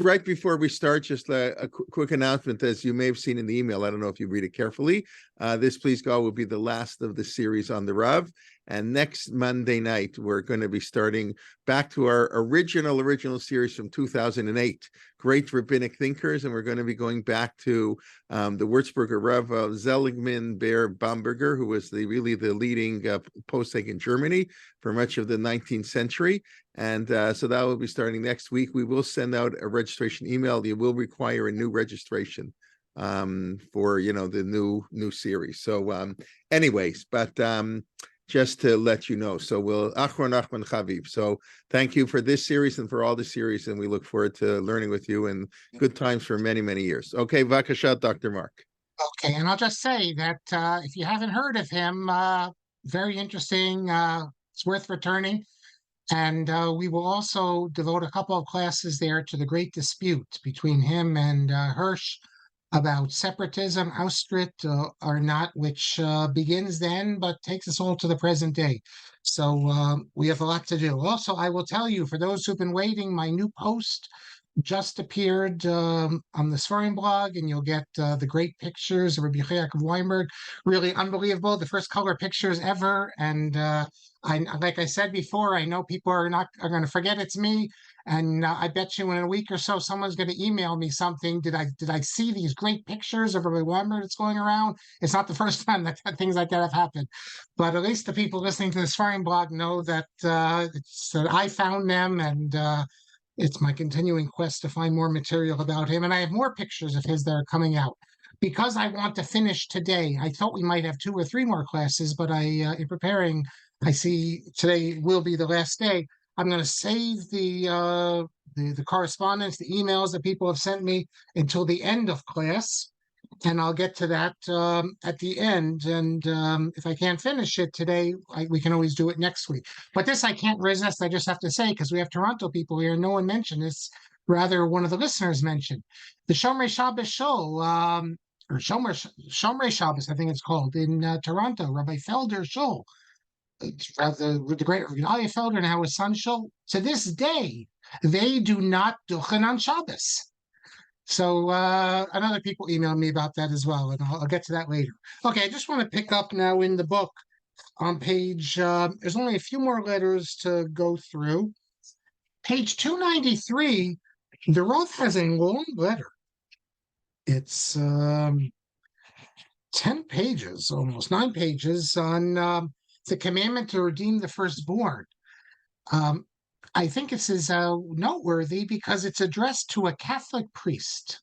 right before we start, just a quick announcement. As you may have seen in the email, I don't know if you read it carefully. This Please God will be the last of the series on the Rav. And next Monday night, we're going to be starting back to our original series from 2008, Great Rabbinic Thinkers. And we're going to be going back to the Würzburger Rav Seligman Ber Bamberger, who was really the leading posek in Germany for much of the 19th century. And so that will be starting next week. We will send out a registration email. You will require a new registration for the new series. So anyways, but just to let you know. So we'll Achron Achman Chaviv. So thank you for this series and for all the series, and we look forward to learning with you and good times for many, many years. Okay, Vakasha, Dr. Marc. Okay, and I'll just say that if you haven't heard of him, very interesting. It's worth returning. And we will also devote a couple of classes there to the great dispute between him and Hirsch about separatism, Austritt or not, which begins then but takes us all to the present day. So we have a lot to do. Also, I will tell you, for those who've been waiting, my new post just appeared on the Sfarim blog, and you'll get the great pictures of Rabbi Yaakov Weinberg. Really unbelievable, the first color pictures ever. And like I said before, I know people are going to forget it's me. And I bet you in a week or so, someone's going to email me something. Did I see these great pictures of Rabbi Weinberg that's going around? It's not the first time that things like that have happened. But at least the people listening to the Sfarim blog know that I found them, and it's my continuing quest to find more material about him. And I have more pictures of his that are coming out. Because I want to finish today, I thought we might have 2 or 3 more classes, but in preparing, I see today will be the last day. I'm going to save the correspondence, the emails that people have sent me until the end of class, and I'll get to that at the end. And if I can't finish it today, we can always do it next week. But this I can't resist. I just have to say, because we have Toronto people here, no one mentioned this. Rather, one of the listeners mentioned the Shomrei Shabbos show, or Shomrei Shabbos, I think it's called, in Toronto, Rabbi Felder show. The great Rabbi Felder and how his son show. To this day, they do not duchen on Shabbos. So another people emailed me about that as well, and I'll get to that later. Okay, I just want to pick up now in the book on page, there's only a few more letters to go through. Page 293, the Roth has a long letter. It's 10 pages, almost 9 pages, on the commandment to redeem the firstborn. I think this is noteworthy because it's addressed to a Catholic priest.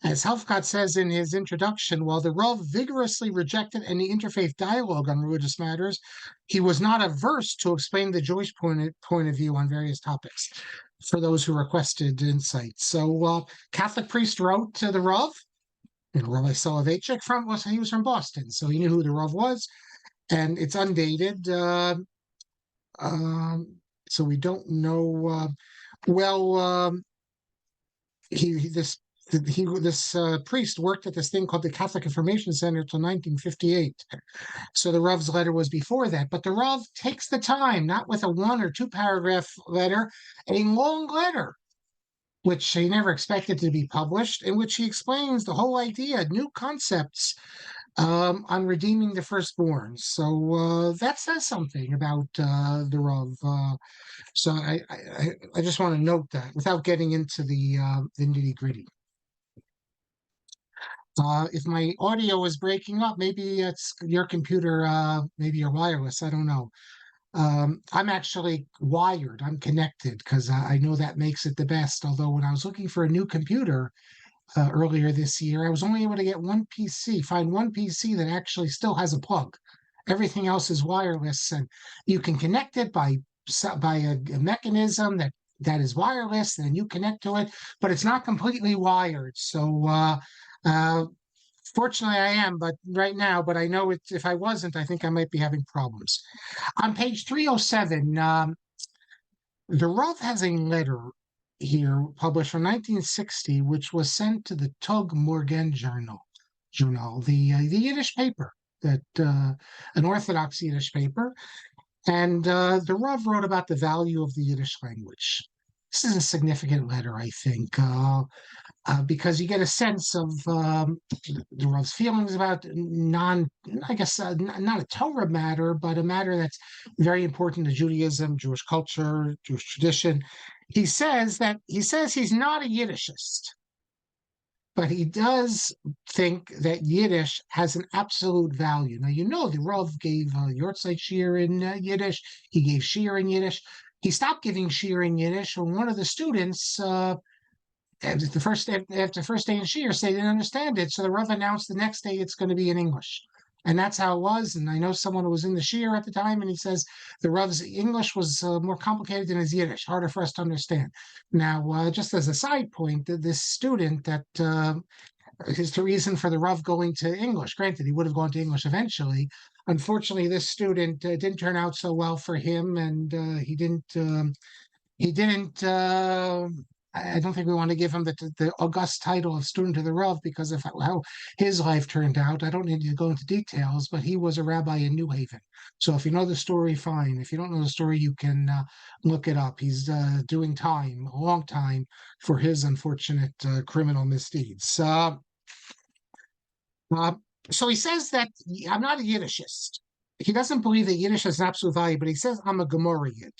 As Helfgott says in his introduction, while the Rav vigorously rejected any interfaith dialogue on religious matters, he was not averse to explain the Jewish point of view on various topics for those who requested insights. So Catholic priest wrote to the Rav, Rabbi Soloveitchik, he was from Boston, so he knew who the Rav was, and it's undated. So we don't know. This priest worked at this thing called the Catholic Information Center until 1958. So the Rav's letter was before that. But the Rav takes the time, not with a 1 or 2 paragraph letter, a long letter, which he never expected to be published, in which he explains the whole idea, new concepts on redeeming the firstborn. So that says something about the Rav. So I just want to note that without getting into the nitty gritty. If my audio is breaking up, maybe it's your computer, maybe you're wireless. I don't know. I'm actually wired. I'm connected because I know that makes it the best. Although when I was looking for a new computer earlier this year, I was only able to get find one PC that actually still has a plug. Everything else is wireless, and you can connect it by a mechanism that is wireless, and you connect to it, but it's not completely wired. So fortunately I am, but right now, but I know if I wasn't, I think I might be having problems. On page 307, the Rav has a letter here published from 1960, which was sent to the Tog Morgen journal, the Yiddish paper, that an Orthodox Yiddish paper. And the Rav wrote about the value of the Yiddish language. This is a significant letter, I think, because you get a sense of the Rav's feelings about I guess, not a Torah matter, but a matter that's very important to Judaism, Jewish culture, Jewish tradition. He says he's not a Yiddishist, but he does think that Yiddish has an absolute value. Now, the Rav gave Yortzeit Shir in Yiddish. He gave Shir in Yiddish. He stopped giving Shir in Yiddish when one of the students, after the first day in Shir, said they didn't understand it. So the Rav announced the next day it's going to be in English. And that's how it was. And I know someone who was in the Shir at the time, and he says the Rav's English was more complicated than his Yiddish, harder for us to understand. Now, just as a side point, this student that is the reason for the Rav going to English. Granted, he would have gone to English eventually. Unfortunately, this student didn't turn out so well for him, and he didn't. He didn't. I don't think we want to give him the august title of student of the Rav because of how his life turned out. I don't need to go into details, but he was a rabbi in New Haven. So if you know the story, fine. If you don't know the story, you can look it up. He's doing time, a long time, for his unfortunate criminal misdeeds. So he says that I'm not a Yiddishist. He doesn't believe that Yiddish has an absolute value, but he says I'm a Gemara Yid.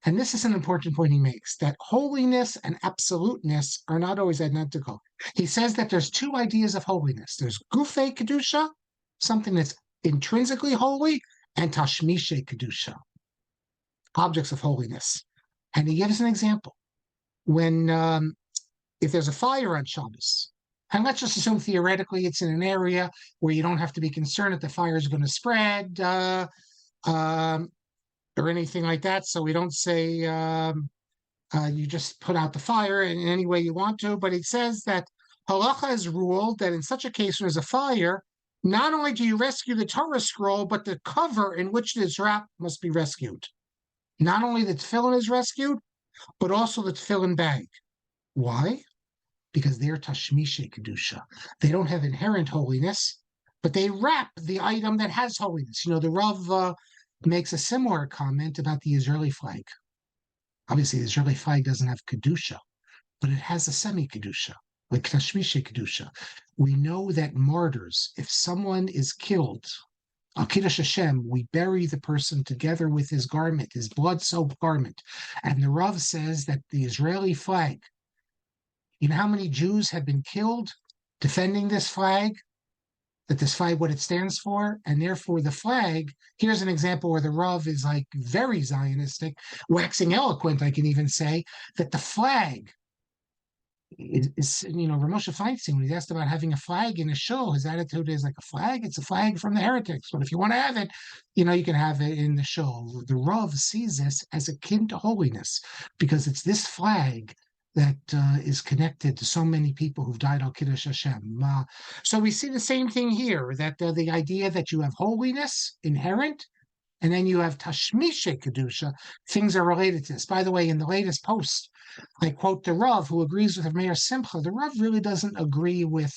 And this is an important point he makes, that holiness and absoluteness are not always identical. He says that there's two ideas of holiness. There's gufei kedusha, something that's intrinsically holy, and tashmishe kedusha, objects of holiness. And he gives an example. When, if there's a fire on Shabbos, and let's just assume theoretically it's in an area where you don't have to be concerned that the fire is going to spread, or anything like that. So we don't say you just put out the fire in any way you want to, but it says that halacha has ruled that in such a case when there's a fire, not only do you rescue the Torah scroll, but the cover in which it is wrapped must be rescued. Not only the tefillin is rescued, but also the tefillin bag. Why? Because they're tashmishe kedusha. They don't have inherent holiness, but they wrap the item that has holiness. The Rav makes a similar comment about the Israeli flag. Obviously, the Israeli flag doesn't have kedusha, but it has a semi-kedusha, like tashmishe kedusha. We know that martyrs, if someone is killed, al kiddush Hashem, we bury the person together with his garment, his blood-soaked garment. And the Rav says that the Israeli flag, you know how many Jews have been killed defending this flag? That this flag, what it stands for, and therefore the flag, here's an example where the Rav is like very Zionistic, waxing eloquent, I can even say, that the flag is Ramosha Feinstein, when he's asked about having a flag in a show, his attitude is like a flag, it's a flag from the heretics, but if you want to have it, you can have it in the show. The Rav sees this as akin to holiness, because it's this flag that is connected to so many people who've died al Kiddush Hashem. So we see the same thing here, that the idea that you have holiness inherent, and then you have tashmishe kedusha, things are related to this. By the way, in the latest post, I quote the Rav, who agrees with Meir Simcha. The Rav really doesn't agree with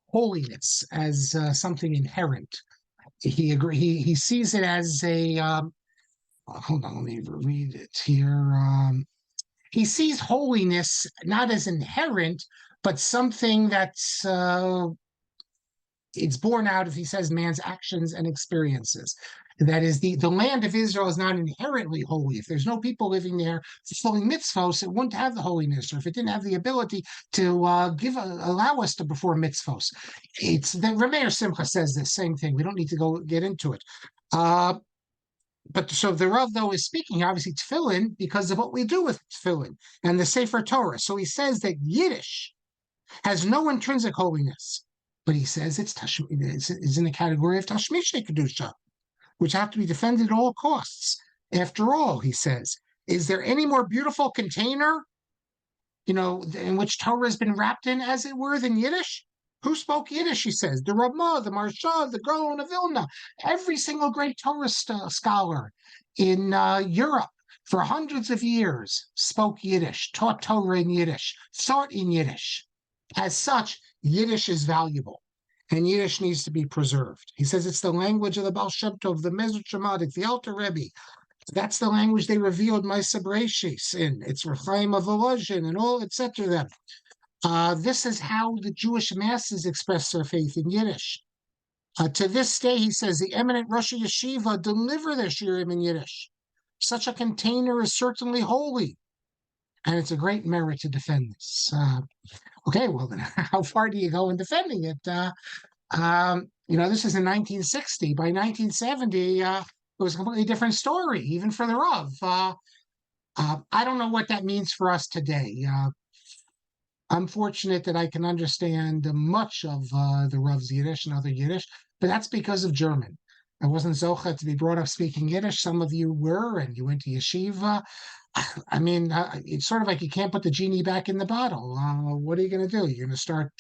holiness as something inherent. He sees it as a hold on, let me read it here. He sees holiness not as inherent, but something that's it's born out of, he says, man's actions and experiences. That is, the land of Israel is not inherently holy. If there's no people living there fulfilling mitzvos, it wouldn't have the holiness. Or if it didn't have the ability to allow us to perform mitzvos. It's that Meir Simcha says the same thing. We don't need to get into it. But so the Rav, though, is speaking, obviously, tefillin, because of what we do with tefillin and the Sefer Torah. So he says that Yiddish has no intrinsic holiness, but he says it's in the category of tashmishe kedusha, which have to be defended at all costs. After all, he says, is there any more beautiful container, in which Torah has been wrapped in, as it were, than Yiddish? Who spoke Yiddish, he says? The Ramah, the Marsha, the Gaon of Vilna. Every single great Torah scholar in Europe for hundreds of years spoke Yiddish, taught Torah in Yiddish, thought in Yiddish. As such, Yiddish is valuable, and Yiddish needs to be preserved. He says it's the language of the Baal Shem Tov, the Mezrich Shamadik, the Alter Rebbe. That's the language they revealed Maisa Bereshis in. It's Rechaim of Volozhin and all, etc. This is how the Jewish masses express their faith in Yiddish. To this day, he says, the eminent Rosh Yeshiva deliver their shirim in Yiddish. Such a container is certainly holy, and it's a great merit to defend this. Okay, well, then how far do you go in defending it? This is in 1960. By 1970, it was a completely different story, even for the Rav. I don't know what that means for us today. I'm fortunate that I can understand much of the Rav's Yiddish and other Yiddish, but that's because of German. I wasn't zocha to be brought up speaking Yiddish. Some of you were, and you went to yeshiva. I mean, it's sort of like you can't put the genie back in the bottle. What are you going to do? You're going to start.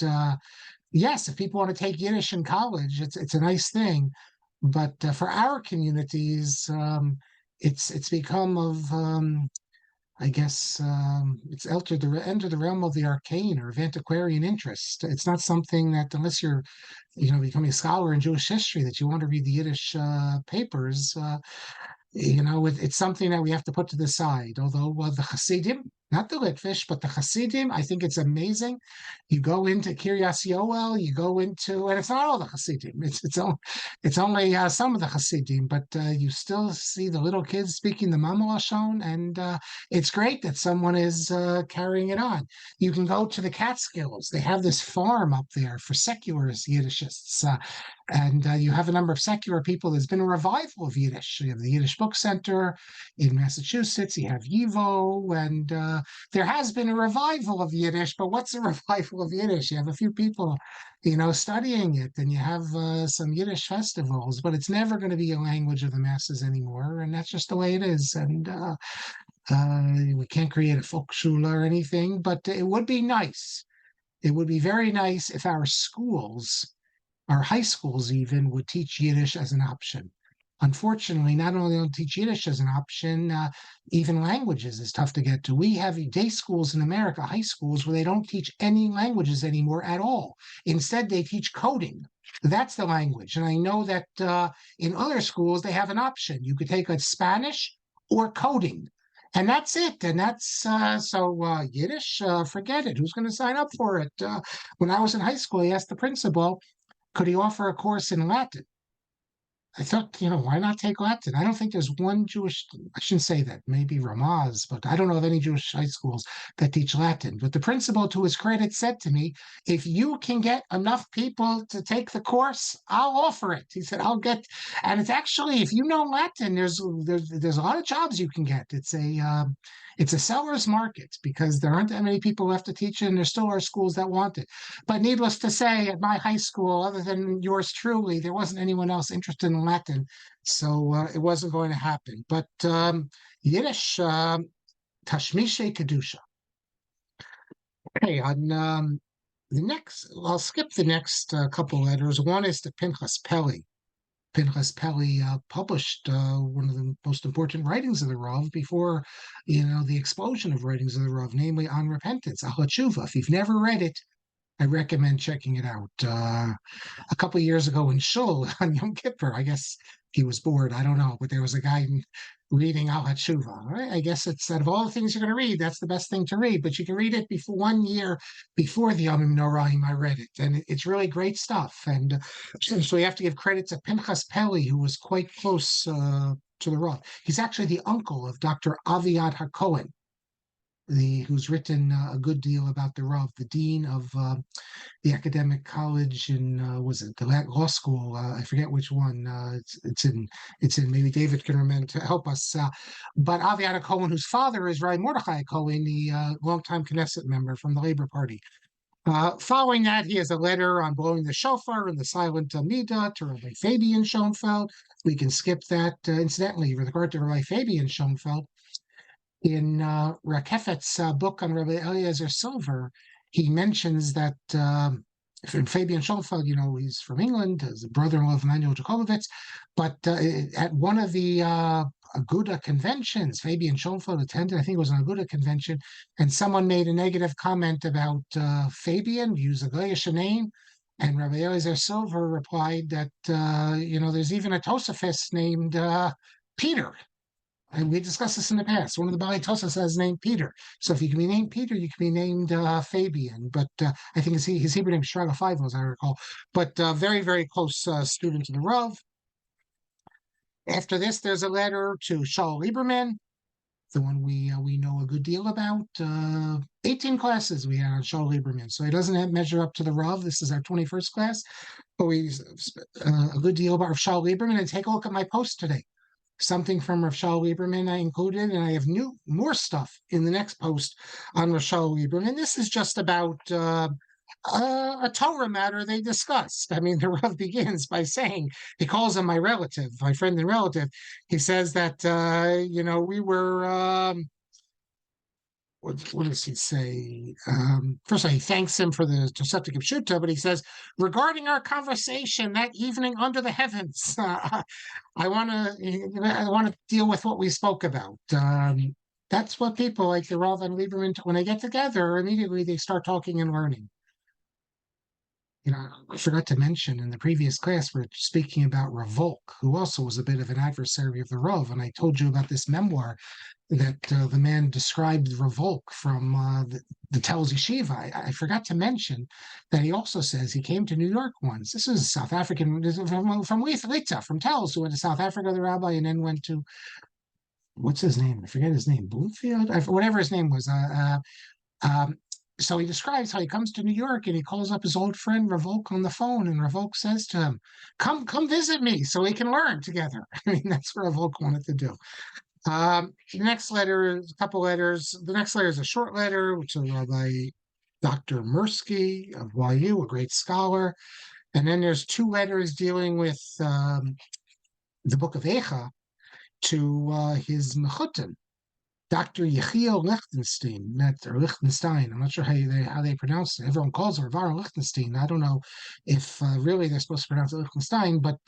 Yes, if people want to take Yiddish in college, it's a nice thing, but for our communities, it's become of I guess it's entered the realm of the arcane or of antiquarian interest. It's not something that, unless you're, becoming a scholar in Jewish history, that you want to read the Yiddish papers. It's something that we have to put to the side. Although the Hasidim, not the Litvish, but the Hasidim, I think it's amazing. You go into Kiryas Yoel, and it's not all the Hasidim. It's only some of the Hasidim, but you still see the little kids speaking the Mama Lashon, and it's great that someone is carrying it on. You can go to the Catskills. They have this farm up there for secularist Yiddishists. And you have a number of secular people. There's been a revival of Yiddish. You have the Yiddish Book Center in Massachusetts. You have YIVO, and there has been a revival of Yiddish. But what's a revival of Yiddish? You have a few people, studying it, and you have some Yiddish festivals. But it's never going to be a language of the masses anymore, and that's just the way it is. And we can't create a Volksschule or anything, but it would be nice. It would be very nice if our high schools even, would teach Yiddish as an option. Unfortunately, not only don't teach Yiddish as an option, even languages is tough to get to. We have day schools in America, high schools, where they don't teach any languages anymore at all. Instead, they teach coding. That's the language. And I know that in other schools, they have an option. You could take a Spanish or coding. And that's it. And that's Yiddish, forget it. Who's going to sign up for it? When I was in high school, I asked the principal, could he offer a course in Latin? I thought, why not take Latin? I don't think there's one I shouldn't say that, maybe Ramaz, but I don't know of any Jewish high schools that teach Latin. But the principal, to his credit, said to me, if you can get enough people to take the course, I'll offer it. He said, and it's actually, if you know Latin, there's a lot of jobs you can get. It's a seller's market because there aren't that many people left to teach it, and there still are schools that want it. But needless to say, at my high school, other than yours truly, there wasn't anyone else interested in Latin, so it wasn't going to happen. But Yiddish, Tashmishe Kedusha. Okay, on I'll skip the next couple letters. One is to Pinchas Peli. Pinchas Peli published one of the most important writings of the Rav before, the explosion of writings of the Rav, namely on repentance, Ahla Tshuva. If you've never read it, I recommend checking it out. A couple of years ago in Shul on Yom Kippur, I guess he was bored. I don't know, but there was a guy reading Al HaTshuva. Right? I guess it's, out of all the things you're going to read, that's the best thing to read. But you can read it before 1 year before the Yomim Noraim. I read it, and it's really great stuff. And so we have to give credit to Pinchas Peli, who was quite close to the Rav. He's actually the uncle of Dr. Aviad HaKohen, who's written a good deal about the Rav, the dean of the academic college in was it the law school? I forget which one. It's in. Maybe David can remember to help us. But Aviad Cohen, whose father is Rabbi Mordechai Cohen, the longtime Knesset member from the Labor Party. Following that, he has a letter on blowing the shofar and the silent Amida to Rabbi Fabian Schoenfeld. We can skip that. Incidentally, with regard to Rabbi Fabian Schoenfeld, in Rakefet's book on Rabbi Eliezer Silver, he mentions that in Fabian Schoenfeld, he's from England, is a brother-in-law of Emanuel Jacobowitz, but at one of the Aguda conventions, Fabian Schoenfeld attended, I think it was an Aguda convention, and someone made a negative comment about Fabian, use a Goyish name, and Rabbi Eliezer Silver replied that, there's even a Tosafist named Peter. And we discussed this in the past. One of the Baalei Tosas is named Peter. So if you can be named Peter, you can be named Fabian. But I think his Hebrew name is Shraga Feivel, as I recall. But very, very close student to the Rav. After this, there's a letter to Shaul Lieberman, the one we know a good deal about. 18 classes we had on Shaul Lieberman, so he doesn't measure up to the Rav. This is our 21st class, but we a good deal about Shaul Lieberman. And take a look at my post today. Something from Rav Shaul Lieberman I included, and I have more stuff in the next post on Rav Shaul Lieberman. This is just about a Torah matter they discussed. I mean, the Rav begins by saying, he calls him my relative, my friend and relative. He says that, we were, what does he say? First of all, he thanks him for the Tosefta Kipshuta, but he says, regarding our conversation that evening under the heavens, I want to deal with what we spoke about. That's what people like the Rav and Lieberman, when they get together, immediately they start talking and learning. I forgot to mention in the previous class, we're speaking about Rav Volk, who also was a bit of an adversary of the Rav. And I told you about this memoir that the man described Rav Volk from the Telz Yeshiva. I forgot to mention that he also says he came to New York once. This is a South African from Litza, from Telz, who went to South Africa, the rabbi, and then went to, what's his name? I forget his name, Bloomfield? Whatever his name was. So he describes how he comes to New York and he calls up his old friend Rav Volk on the phone, and Rav Volk says to him, come visit me so we can learn together. I mean, that's what Rav Volk wanted to do. The next letter is a couple letters. The next letter is a short letter, which is by Dr. Mursky of YU, a great scholar. And then there's two letters dealing with the book of Eicha to his mechutin, Dr. Yechiel Lichtenstein, or Lichtenstein. I'm not sure how they pronounce it. Everyone calls her Var Lichtenstein. I don't know if really they're supposed to pronounce it Lichtenstein, but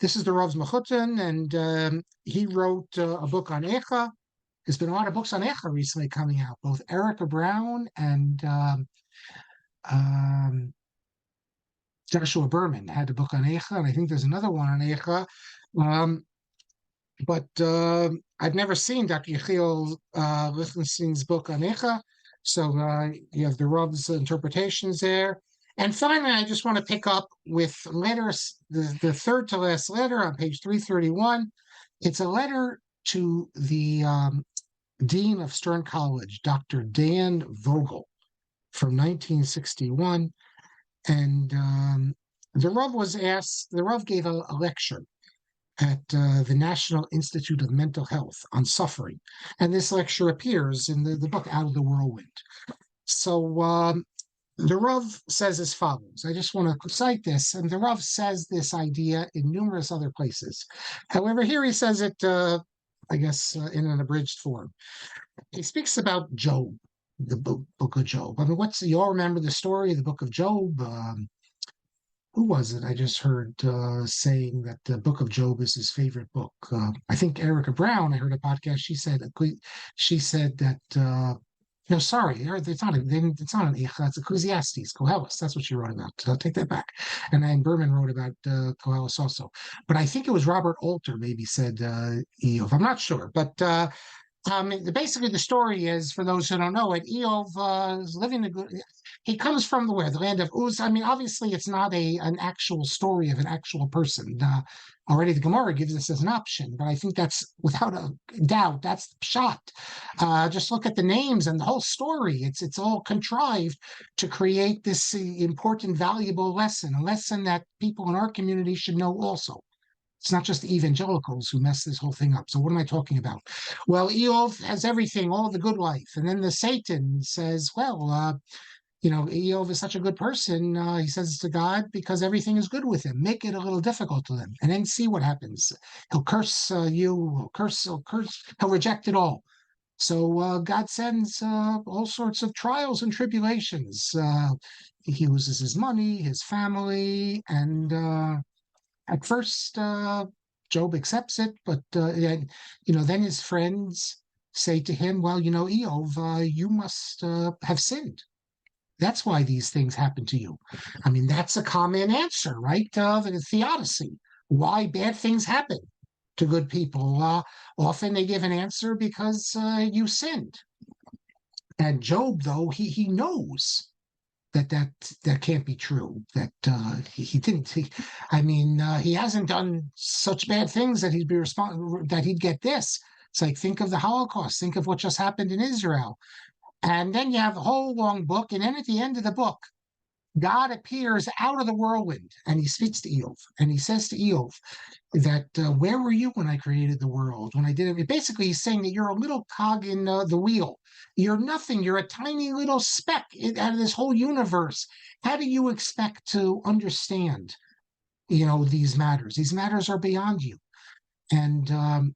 this is the Rav's Mechutin, and he wrote a book on Eicha. There's been a lot of books on Eicha recently coming out. Both Erica Brown and Joshua Berman had a book on Eicha, and I think there's another one on Eicha. But I've never seen Dr. Yechiel Lichtenstein's book on Eicha, so you have the Rav's interpretations there. And finally, I just want to pick up with letters, the third to last letter on page 331. It's a letter to the Dean of Stern College, Dr. Dan Vogel, from 1961. And the Rav gave a lecture at the National Institute of Mental Health on suffering. And this lecture appears in the book Out of the Whirlwind. So the Rav says as follows. I just want to cite this, and the Rav says this idea in numerous other places. However, here he says it, I guess, in an abridged form. He speaks about Job, the book of Job. I mean, you all remember the story of the book of Job? Who was it? I just heard saying that the book of Job is his favorite book. I think Erica Brown. I heard a podcast. She said that sorry, it's not an Eicha, it's Ecclesiastes, Koheles. That's what she wrote about. I'll take that back. And then Berman wrote about Koheles also. But I think it was Robert Alter maybe said Eov. I'm not sure, but. Basically, the story is, for those who don't know it, Eov is living he comes from the land of Uz. I mean, obviously, it's not an actual story of an actual person. Already, the Gemara gives this as an option, but I think that's, without a doubt, that's the pshat. Just look at the names and the whole story. It's all contrived to create this important, valuable lesson, a lesson that people in our community should know also. It's not just the evangelicals who mess this whole thing up. So what am I talking about? Well, Eov has everything, all the good life. And then the Satan says, well, Eov is such a good person. He says to God, because everything is good with him. Make it a little difficult to him. And then see what happens. He'll curse you, he'll reject it all. So God sends all sorts of trials and tribulations. He loses his money, his family, and at first, Job accepts it, but then his friends say to him, "Well, Eov, you must have sinned. That's why these things happen to you." I mean, that's a common answer, right? The theodicy, why bad things happen to good people. Often they give an answer because you sinned. And Job, though, he knows that can't be true. That he didn't. He hasn't done such bad things that he'd be responsible. That he'd get this. It's like, think of the Holocaust. Think of what just happened in Israel. And then you have the whole long book, and then at the end of the book, God appears out of the whirlwind and he speaks to Eov, and he says to Eov that where were you when I created the world? When I did it, basically he's saying that you're a little cog in the wheel. You're nothing. You're a tiny little speck out of this whole universe. How do you expect to understand, these matters? These matters are beyond you. And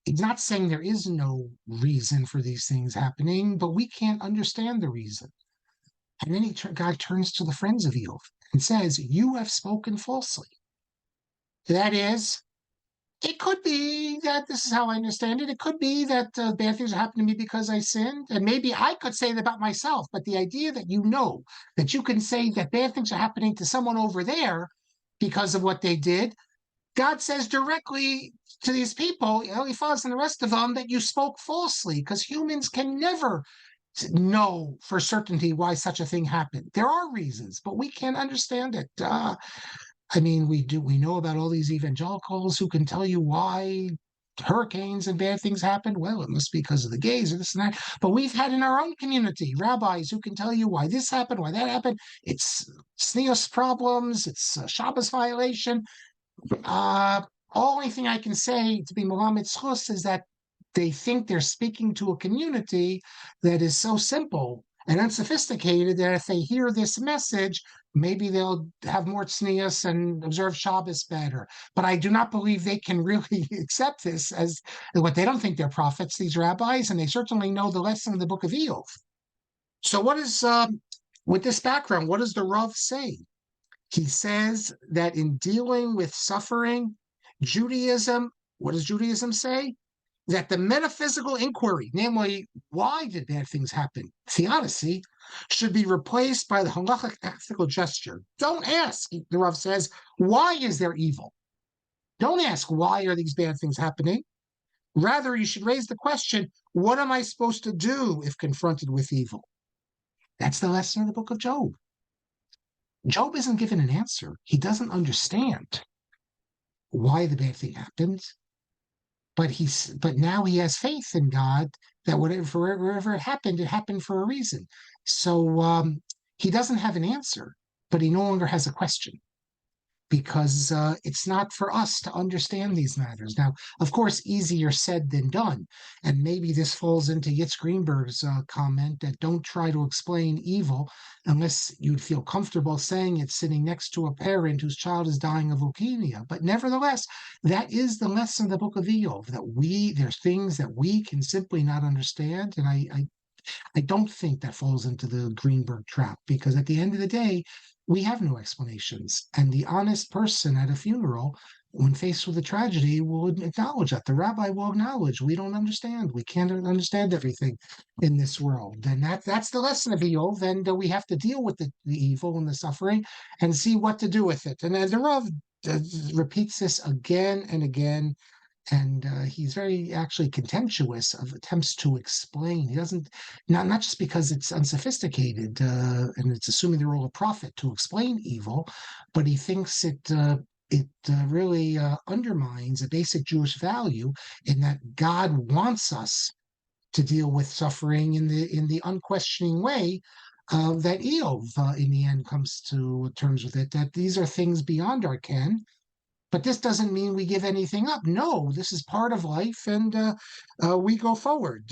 he's not saying there is no reason for these things happening, but we can't understand the reason. And then God turns to the friends of Eov and says, you have spoken falsely. That is, it could be that this is how I understand it. It could be that bad things happened to me because I sinned. And maybe I could say that about myself. But the idea that that you can say that bad things are happening to someone over there because of what they did, God says directly to these people, Eliphaz and the rest of them, that you spoke falsely, because humans can never know for certainty why such a thing happened. There are reasons, but we can't understand it. We know about all these evangelicals who can tell you why hurricanes and bad things happen. Well, it must be because of the gays or this and that. But we've had in our own community rabbis who can tell you why this happened, why that happened. It's tznius problems. It's a Shabbos violation. Only thing I can say to be Muhammad Schus is that they think they're speaking to a community that is so simple and unsophisticated that if they hear this message, maybe they'll have more tznius and observe Shabbos better. But I do not believe they can really accept this as what. They don't think they're prophets, these rabbis, and they certainly know the lesson of the book of Eov. So what is, with this background, what does the Rav say? He says that in dealing with suffering, Judaism, what does Judaism say? That the metaphysical inquiry, namely, why did bad things happen, theodicy, should be replaced by the halachic ethical gesture. Don't ask, the Rav says, why is there evil? Don't ask, why are these bad things happening? Rather, you should raise the question, what am I supposed to do if confronted with evil? That's the lesson of the book of Job. Job isn't given an answer. He doesn't understand why the bad thing happened. But now he has faith in God that wherever it happened for a reason. So he doesn't have an answer, but he no longer has a question, because it's not for us to understand these matters. Now, of course, easier said than done. And maybe this falls into Yitz Greenberg's comment that don't try to explain evil unless you'd feel comfortable saying it sitting next to a parent whose child is dying of leukemia. But nevertheless, that is the lesson of the book of Eov, that there's things that we can simply not understand. And I don't think that falls into the Greenberg trap, because at the end of the day, we have no explanations. And the honest person at a funeral, when faced with a tragedy, will acknowledge that. The rabbi will acknowledge, we don't understand. We can't understand everything in this world. And that's the lesson of Eov. And we have to deal with the evil and the suffering and see what to do with it. And the Rav repeats this again and again. And he's very actually contemptuous of attempts to explain. He doesn't, not just because it's unsophisticated and it's assuming the role of prophet to explain evil, but he thinks it really undermines a basic Jewish value in that God wants us to deal with suffering in the unquestioning way that Eov in the end comes to terms with it, that these are things beyond our ken. But this doesn't mean we give anything up. No, this is part of life, and we go forward.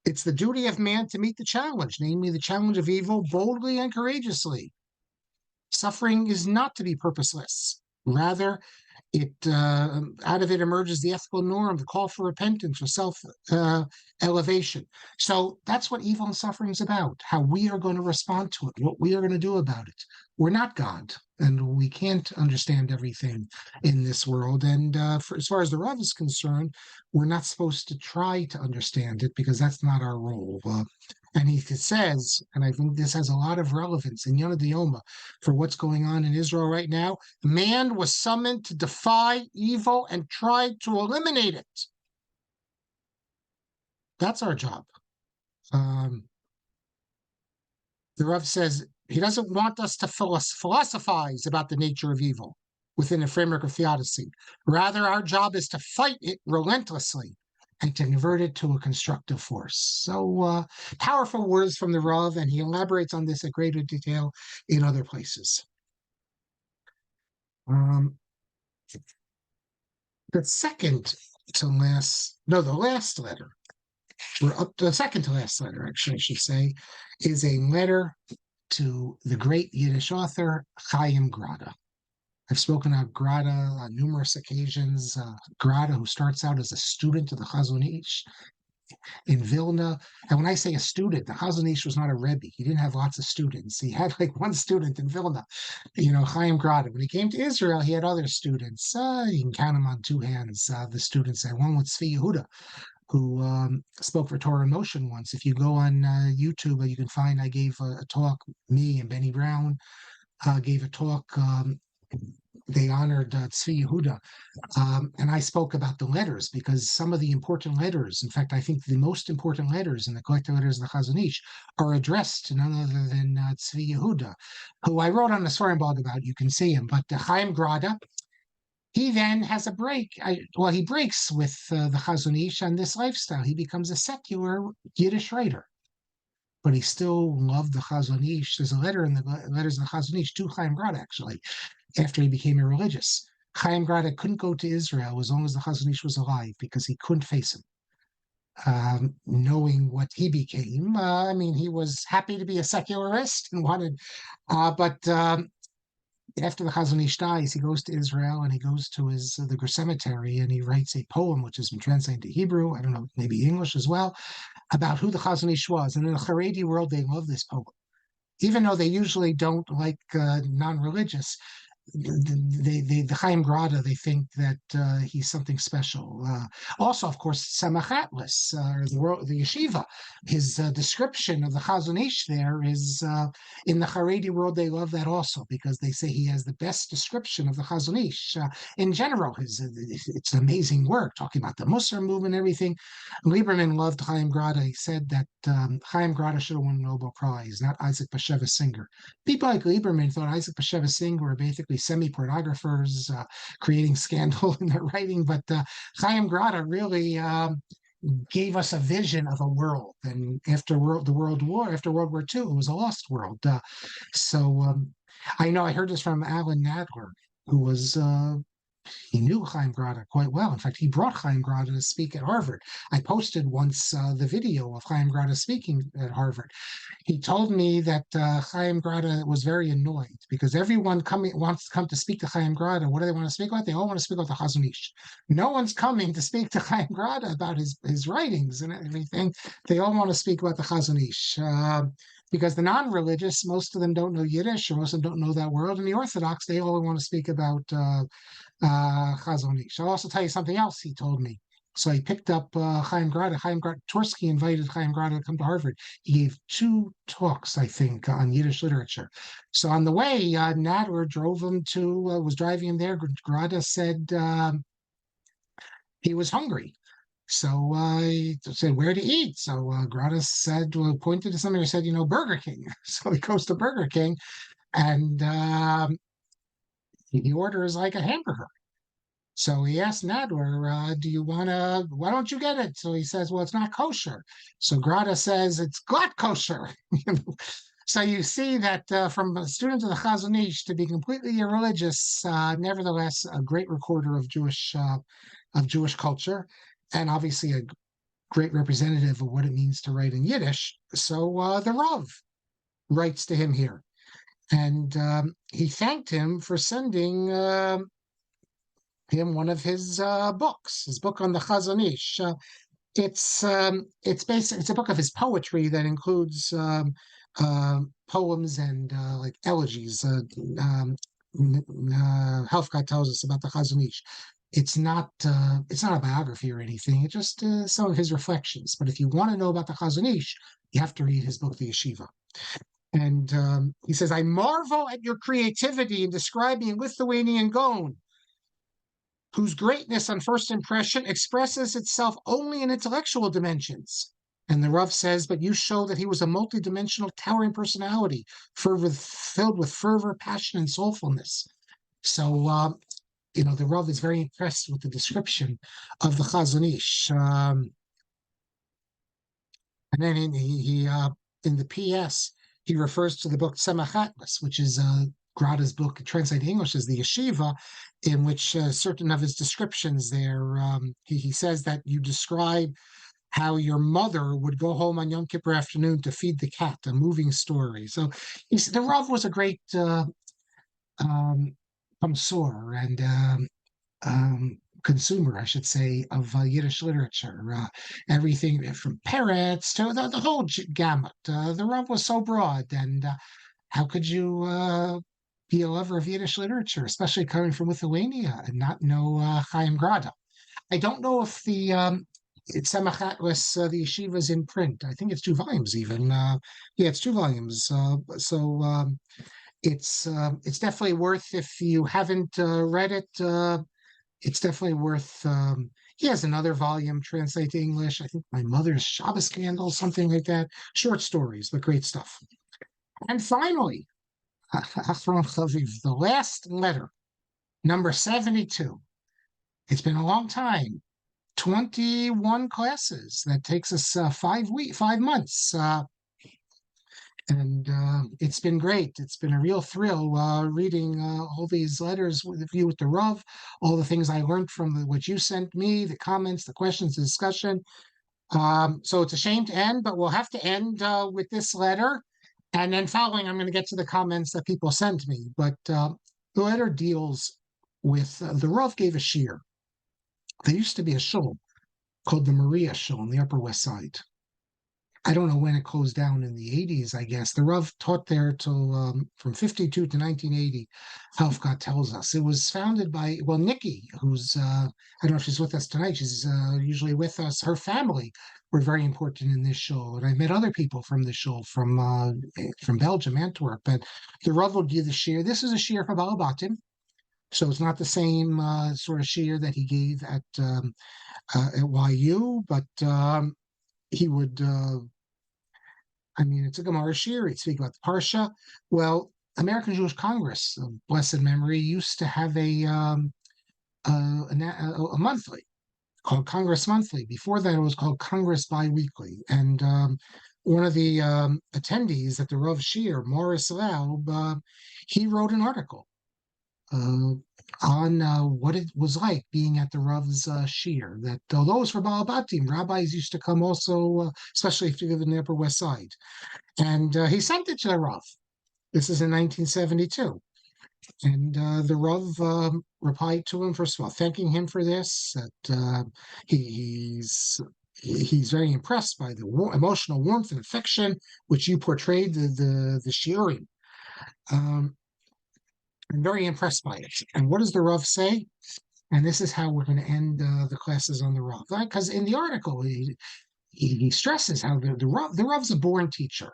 It's the duty of man to meet the challenge, namely the challenge of evil, boldly and courageously. Suffering is not to be purposeless. Rather, out of it emerges the ethical norm, the call for repentance or self-elevation. So that's what evil and suffering is about, how we are going to respond to it, what we are going to do about it. We're not God, and we can't understand everything in this world. And as far as the Rav is concerned, we're not supposed to try to understand it, because that's not our role. And he says, and I think this has a lot of relevance in Yonah Dioma for what's going on in Israel right now, man was summoned to defy evil and try to eliminate it. That's our job. The Rav says he doesn't want us to philosophize about the nature of evil within the framework of theodicy. Rather, our job is to fight it relentlessly and to convert it to a constructive force. So powerful words from the Rav, and he elaborates on this at greater detail in other places. The second to last, no, the last letter, we're up to the second to last letter, actually, I should say, is a letter to the great Yiddish author, Chaim Grade. I've spoken of Grade on numerous occasions. Grade, who starts out as a student of the Chazon Ish in Vilna. And when I say a student, the Chazon Ish was not a Rebbe. He didn't have lots of students. He had like one student in Vilna, Chaim Grade. When he came to Israel, he had other students. You can count them on two hands, the students there. One was Tzvi Yehuda, who spoke for Torah in Motion once. If you go on YouTube, you can find I gave a talk, me and Benny Brown gave a talk. They honored Tzvi Yehuda. And I spoke about the letters, because some of the important letters, in fact, I think the most important letters in the collected letters of the Chazon Ish are addressed to none other than Tzvi Yehuda, who I wrote on the Svarim blog about. You can see him. But Chaim Grade, he then has a break. He breaks with the Chazon Ish and this lifestyle. He becomes a secular Yiddish writer, but he still loved the Chazon Ish. There's a letter in the letters of the Chazon Ish to Chaim Grade, actually, after he became irreligious. Chaim Grade couldn't go to Israel as long as the Chazon Ish was alive because he couldn't face him. Knowing what he became, he was happy to be a secularist and wanted, but after the Chazon Ish dies, he goes to Israel and he goes to the Ger cemetery and he writes a poem which has been translated to Hebrew, I don't know, maybe English as well, about who the Chazon Ish was. And in the Haredi world, they love this poem, even though they usually don't like non-religious. The Chaim Grade, they think that he's something special. Also, of course, Tzemach Atlas, the yeshiva, his description of the Chazon Ish there is, in the Haredi world, they love that also, because they say he has the best description of the Chazon Ish. In general, it's an amazing work, talking about the Musar movement and everything. Lieberman loved Chaim Grade. He said that Chaim Grade should have won a Nobel Prize, not Isaac Bashevis Singer. People like Lieberman thought Isaac Bashevis Singer were basically semi-pornographers creating scandal in their writing, but Chaim Grade really gave us a vision of a world. And after World War II, it was a lost world. I know I heard this from Alan Nadler, who was he knew Chaim Grade quite well. In fact, he brought Chaim Grade to speak at Harvard. I posted once the video of Chaim Grade speaking at Harvard. He told me that Chaim Grade was very annoyed because everyone wants to come to speak to Chaim Grade. What do they want to speak about? They all want to speak about the Chazon Ish. No one's coming to speak to Chaim Grade about his writings and everything. They all want to speak about the Chazon Ish. Because the non-religious, most of them don't know Yiddish, or most of them don't know that world. And the Orthodox, they all want to speak about Chazon Ish. I'll also tell you something else he told me. So he picked up Chaim Grade. Tversky invited Chaim Grade to come to Harvard. He gave 2 talks, I think, on Yiddish literature. So on the way, Nadler was driving him there. Grade said he was hungry. So he said, where to eat? So Grade pointed to something. He said, Burger King. So he goes to Burger King and he orders like a hamburger. So he asked Nadler, why don't you get it? So he says, well, it's not kosher. So Grade says, it's glatt kosher. So you see that from a student of the Chazon Ish to be completely irreligious, nevertheless, a great recorder of Jewish culture, and obviously a great representative of what it means to write in Yiddish. So the Rav writes to him here. And he thanked him for sending him one of his books, his book on the Chazon Ish. It's a book of his poetry that includes poems and like elegies. Helfgott tells us about the Chazon Ish. It's not a biography or anything. It's just some of his reflections. But if you want to know about the Chazon Ish, you have to read his book, The Yeshiva. And he says, I marvel at your creativity in describing Lithuanian Gaon, whose greatness on first impression expresses itself only in intellectual dimensions. And the Rav says, but you show that he was a multidimensional, towering personality, filled with fervor, passion, and soulfulness. So, the Rav is very impressed with the description of the Chazon Ish. And then in the PS, he refers to the book Tzemach Atlas, which is Grada's book translated English as the Yeshiva, in which certain of his descriptions there, he says that you describe how your mother would go home on Yom Kippur afternoon to feed the cat, a moving story. So the Rav was a great connoisseur and consumer, I should say, of Yiddish literature. Everything from Peretz to the whole gamut. The Rav was so broad, and how could you be a lover of Yiddish literature, especially coming from Lithuania, and not know Chaim Grade? I don't know if it's Tzemach Atlas, the yeshiva is in print. I think it's 2 volumes even. Yeah, it's 2 volumes. It's definitely worth, if you haven't read it, it's definitely worth. He has another volume translated to English. I think My Mother's Shabbos Candle, something like that. Short stories, but great stuff. And finally, Achron Chaviv, the last letter, number 72. It's been a long time. 21 classes. That takes us 5 months. And it's been great. It's been a real thrill reading all these letters with you with the Rav, all the things I learned from what you sent me, the comments, the questions, the discussion. So it's a shame to end, but we'll have to end with this letter. And then following, I'm going to get to the comments that people sent me. But the letter deals with the Rav gave a shiur. There used to be a shul called the Maria Shul on the Upper West Side. I don't know when it closed down in the 80s, I guess. The Rav taught there till from 52 to 1980, Halfgott tells us. It was founded by, Nikki, who's, I don't know if she's with us tonight. She's usually with us. Her family were very important in this shul. And I met other people from the shul, from Belgium, Antwerp. And the Rav would give the shiur. This is a shiur for Balabatim. So it's not the same sort of shiur that he gave at YU, but he would, it's a Gemara shiur. He'd speak about the Parsha. Well, American Jewish Congress, of blessed memory, used to have a monthly called Congress Monthly. Before that, it was called Congress Biweekly. And one of the attendees at the Rav shiur, Morris Laub, he wrote an article on what it was like being at the Rav's shiur. That although it was for Balabatim, rabbis used to come also, especially if you live in the Upper West Side. And he sent it to the Rav. This is in 1972. And the Rav replied to him, first of all, thanking him for this, that he's very impressed by the emotional warmth and affection which you portrayed the shiurim. I'm very impressed by it. And what does the Rav say? And this is how we're going to end the classes on the Rav. Because in the article, he stresses how the Rav's a born teacher.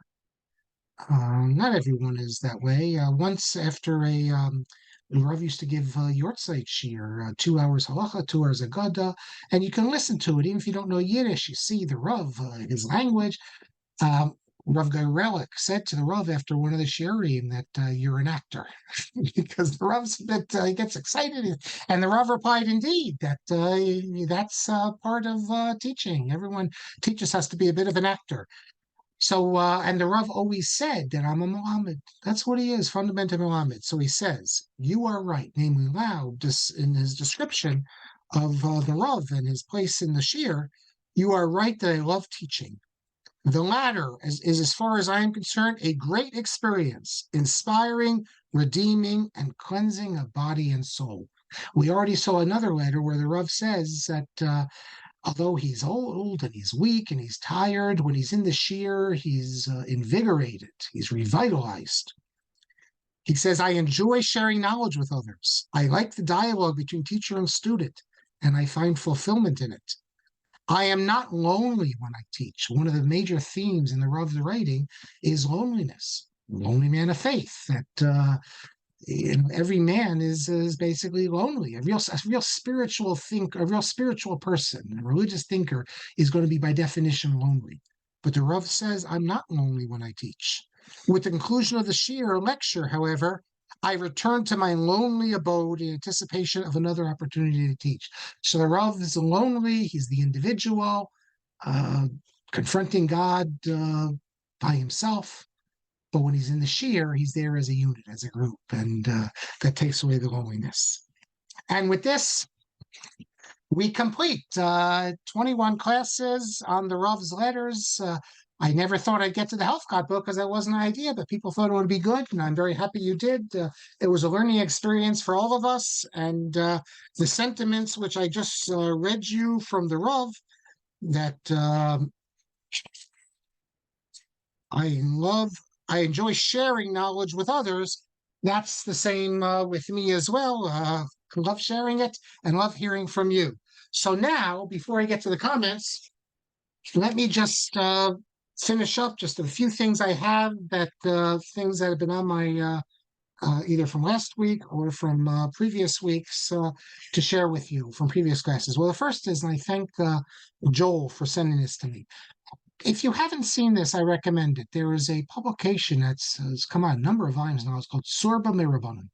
Not everyone is that way. Once after the Rav used to give Yortzeit shiur, 2 hours halacha, 2 hours agada, and you can listen to it even if you don't know Yiddish. You see the Rav, his language. Rav Gairelik said to the Rav after one of the shiurim that you're an actor, because the Rav's a bit, he gets excited, and the Rav replied, indeed, that that's part of teaching. Everyone teaches has to be a bit of an actor. So, and the Rav always said that I'm a Muhammad. That's what he is, fundamental Muhammad. So he says, you are right, namely loud, in his description of the Rav and his place in the shiur, you are right that I love teaching. The latter is, as far as I am concerned, a great experience, inspiring, redeeming, and cleansing of body and soul. We already saw another letter where the Rav says that although he's old and he's weak and he's tired, when he's in the shiur, he's invigorated, he's revitalized. He says, I enjoy sharing knowledge with others. I like the dialogue between teacher and student. and I find fulfillment in it. I am not lonely when I teach. One of the major themes in the Rav's writing is loneliness. Lonely man of faith. That every man is basically lonely. A real spiritual thinker, a real spiritual person, a religious thinker is going to be by definition lonely. But the Rav says, I'm not lonely when I teach. With the conclusion of the shiur lecture, however, I return to my lonely abode in anticipation of another opportunity to teach. So the Rav is lonely. He's the individual uh, confronting God by himself. But when he's in the shiur, he's there as a unit, as a group, and that takes away the loneliness. And with this, we complete 21 classes on the Rav's letters. I never thought I'd get to the health code book because that wasn't an idea, but people thought it would be good, and I'm very happy you did. It was a learning experience for all of us, and the sentiments which I just read you from the Rav, that I enjoy sharing knowledge with others. That's the same with me as well. Love sharing it and love hearing from you. So now, before I get to the comments, let me just finish up just a few things I have, that things that have been on my either from last week or from previous weeks to share with you from previous classes. Well, the first is, and I thank Joel for sending this to me. If you haven't seen this, I recommend it. There is a publication that's come out a number of volumes now. It's called Sorba Mirabanan.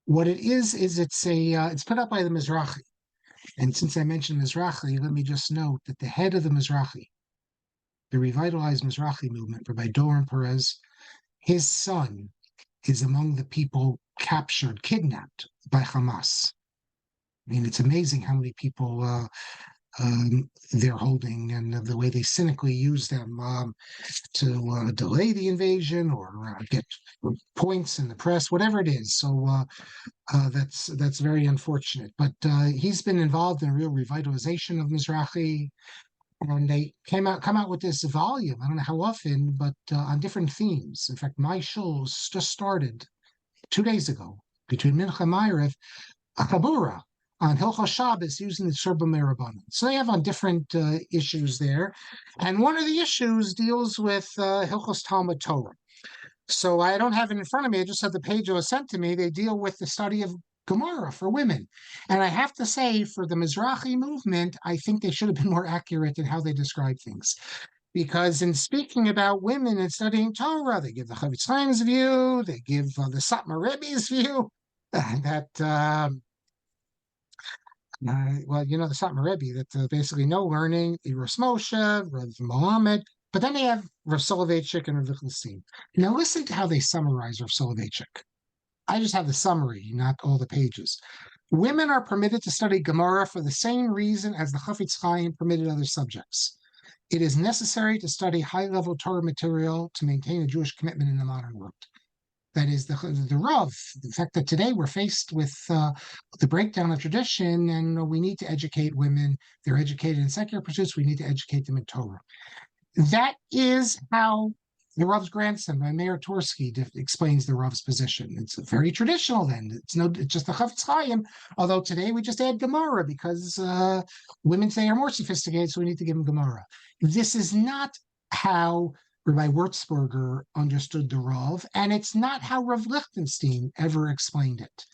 What it is it's put out by the Mizrahi. And since I mentioned Mizrahi, let me just note that the head of the Mizrahi, the revitalized Mizrahi movement, Rabbi Doron Perez, his son is among the people kidnapped by Hamas. I mean, it's amazing how many people they're holding, and the way they cynically use them to delay the invasion or get points in the press, whatever it is. So that's very unfortunate. But he's been involved in a real revitalization of Mizrahi, and they come out with this volume. I don't know how often, but on different themes. In fact, my shul just started 2 days ago between Mincha and Ma'ariv, a Chabura on Hilchos Shabbos using the Sorba Mirabanan. So they have on different issues there. And one of the issues deals with Hilchos Talmud Torah. So I don't have it in front of me. I just have the page that was sent to me. They deal with the study of Gemara for women. And I have to say, for the Mizrahi movement, I think they should have been more accurate in how they describe things. Because in speaking about women and studying Torah, they give the Chavetz Chaim's view, they give the Satmar Rebbe's view, that well, you know, the Satmar Rebbe, that basically no learning, Eros Moshe, Rav Mohammed, but then they have Rav Soloveitchik and Rav Lichtenstein. Now listen to how they summarize Rav Soloveitchik. I just have the summary, not all the pages. Women are permitted to study Gemara for the same reason as the Chavetz Chaim permitted other subjects. It is necessary to study high-level Torah material to maintain a Jewish commitment in the modern world. That is the Rav, the fact that today we're faced with the breakdown of tradition, and we need to educate women. They're educated in secular pursuits. We need to educate them in Torah. That is how the Rav's grandson, by Meir Tursky, explains the Rav's position. It's very traditional then. It's just the Chavetz Chaim, although today we just add Gemara because women say are more sophisticated, so we need to give them Gemara. This is not how Rabbi Wurzburger understood the Rav, and it's not how Rav Lichtenstein ever explained it.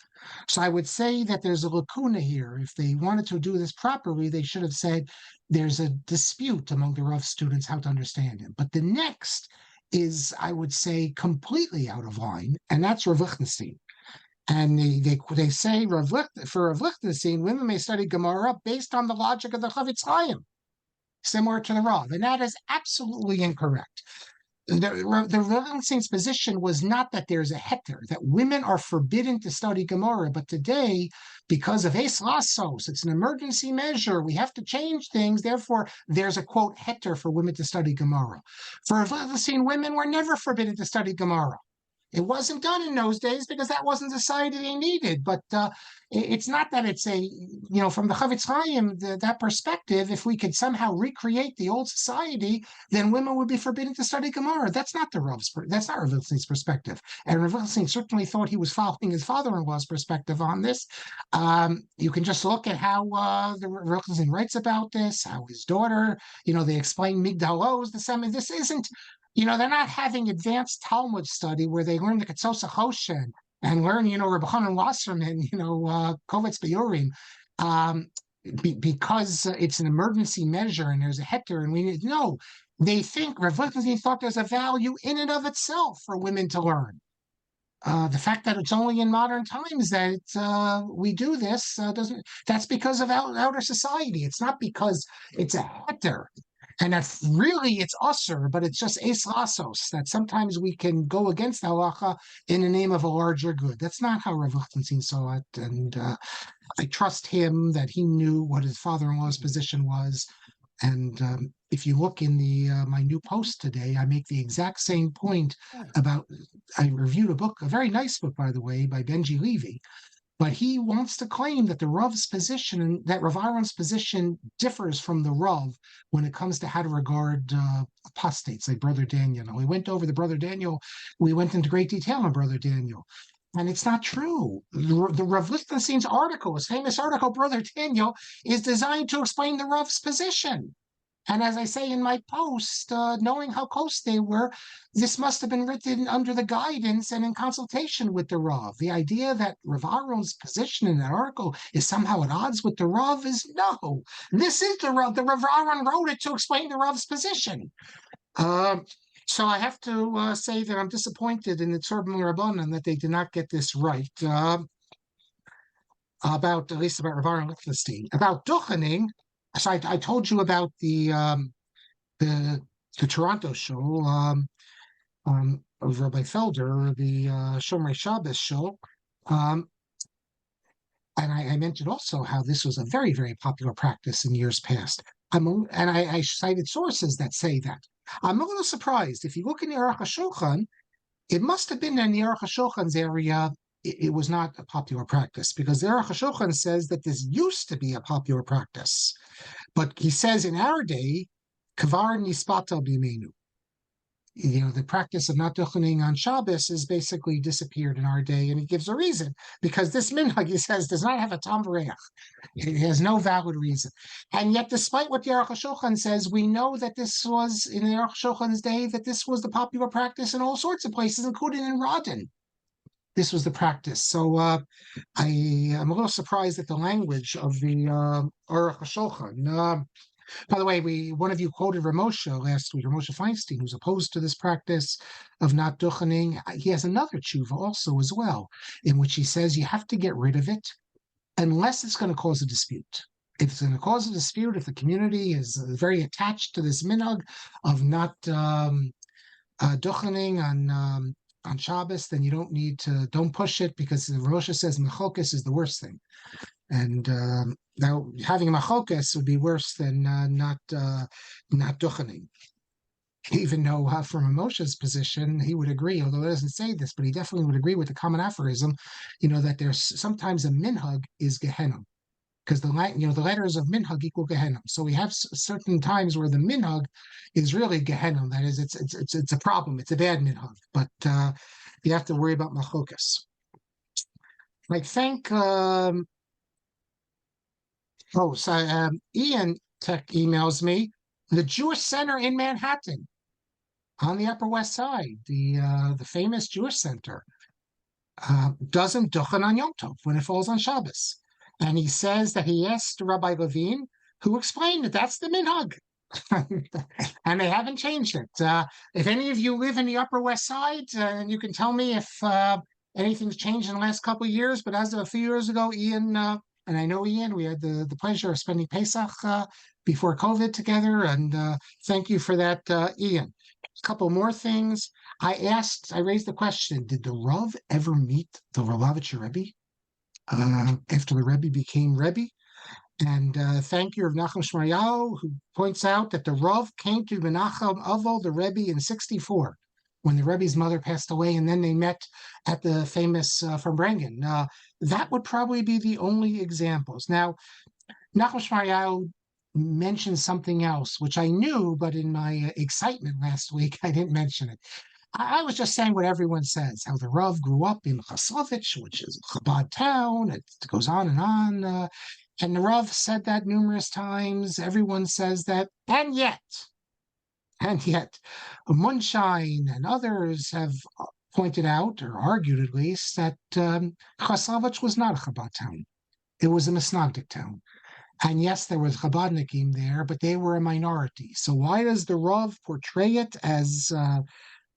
So I would say that there's a lacuna here. If they wanted to do this properly, they should have said there's a dispute among the Rav students how to understand him. But the next is, I would say, completely out of line, and that's Rav Lichtenstein. And they say for Rav Lichtenstein, women may study Gemara based on the logic of the Chavetz Chaim, similar to the Rav, and that is absolutely incorrect. The Rav Lichtenstein's position was not that there's a heter, that women are forbidden to study Gemara, but today, because of Eis Lasos, it's an emergency measure, we have to change things, therefore there's a, quote, heter for women to study Gemara. For Rav Lichtenstein, women were never forbidden to study Gemara. It wasn't done in those days because that wasn't the society they needed. But it's not that it's from the Chavetz Chaim, that perspective, if we could somehow recreate the old society, then women would be forbidden to study Gemara. That's not that's not Rav Lichtenstein's perspective. And Rav Lichtenstein certainly thought he was following his father-in-law's perspective on this. You can just look at how the Rav Lichtenstein writes about this, how his daughter, they explain Migdal Oz, the same. This isn't, they're not having advanced Talmud study where they learn the Ketzosa Choshen and learn, Reb Chanan Wasserman, Kovetz B'Yorim, because it's an emergency measure and there's a heter and we need, no, they think, Rav Lichtenstein thought there's a value in and of itself for women to learn. The fact that it's only in modern times that we do this that's because of outer society. It's not because it's a heter. And that's really, it's usser, but it's just es lasos, that sometimes we can go against halacha in the name of a larger good. That's not how Rav Lichtenstein saw it. And I trust him that he knew what his father-in-law's position was. And if you look in my new post today, I make the exact same point about, I reviewed a book, a very nice book, by the way, by Benji Levy. But he wants to claim that the Rav's position, that Rav Aaron's position differs from the Rav when it comes to how to regard apostates like Brother Daniel. We went over the Brother Daniel. We went into great detail on Brother Daniel. And it's not true. The Rav Lichtenstein's article, his famous article, Brother Daniel, is designed to explain the Rav's position. And as I say in my post, knowing how close they were, this must have been written under the guidance and in consultation with the Rav. The idea that Rav Aaron's position in that article is somehow at odds with the Rav is no. This is the Rav. The Rav Aaron wrote it to explain the Rav's position. So I have to say that I'm disappointed in the Tzorban Rabbanan that they did not get this right. At least about Rav Aaron Lichtenstein. About Duchening, so I told you about the Toronto show of Rabbi Felder, the Shomer Shabbos show, and I mentioned also how this was a very, very popular practice in years past. I cited sources that say that. I'm a little surprised. If you look in the Aruch HaShulchan, it must have been in the Aruch HaShulchan's area. It was not a popular practice because the Aruch HaShulchan says that this used to be a popular practice. But he says in our day, Kavar Nispata B'Yemenu. The practice of not duchening on Shabbos has basically disappeared in our day, and he gives a reason. Because this minhag, he says, does not have a tam v'reach. It has no valid reason. And yet, despite what the Aruch HaShulchan says, we know that this was, in the Aruch HaShulchan's day, that this was the popular practice in all sorts of places, including in Rodin. This was the practice. So I am a little surprised at the language of the Aruch HaShulchan. By the way, one of you quoted Ramosha last week, Ramosha Feinstein, who's opposed to this practice of not duchening. He has another tshuva also as well, in which he says you have to get rid of it unless it's going to cause a dispute. If it's going to cause a dispute, if the community is very attached to this minhag of not duchening on Shabbos, then you don't push it, because the Ramosha says machokes is the worst thing. And now having a machokes would be worse than not duchening. Even though from Moshe's position, he would agree, although it doesn't say this, but he definitely would agree with the common aphorism, that there's sometimes a minhag is Gehenna. Because the letters of minhag equal Gehenna. So we have certain times where the minhag is really Gehenna. That is, it's a problem. It's a bad minhag. But you have to worry about machokes. I think. Ian Tech emails me. The Jewish Center in Manhattan, on the Upper West Side, the famous Jewish Center, doesn't duchen on Yom Tov when it falls on Shabbos. And he says that he asked Rabbi Levine, who explained that that's the minhag. And they haven't changed it. If any of you live in the Upper West Side, and you can tell me if anything's changed in the last couple of years, but as of a few years ago, Ian, and I know Ian, we had the pleasure of spending Pesach before COVID together, and thank you for that, Ian. A couple more things. I raised the question, did the Rav ever meet the Lubavitcher Rebbe after the Rebbe became Rebbe? And thank you, Rav Nachum Shmaryahu, who points out that the Rav came to Menachem Avo, the Rebbe, in 1964. when the Rebbe's mother passed away, and then they met at the famous Farbrengen. That would probably be the only examples. Now, Nachum Shmaryahu mentioned something else, which I knew, but in my excitement last week, I didn't mention it. I was just saying what everyone says, how the Rav grew up in Chaslovich, which is a Chabad town. It goes on and on. And the Rav said that numerous times. Everyone says that. And yet, Munshine and others have pointed out, or argued at least, that Chaslovich was not a Chabad town. It was a Misnagdic town. And yes, there was Chabadnikim there, but they were a minority. So why does the Rav portray it as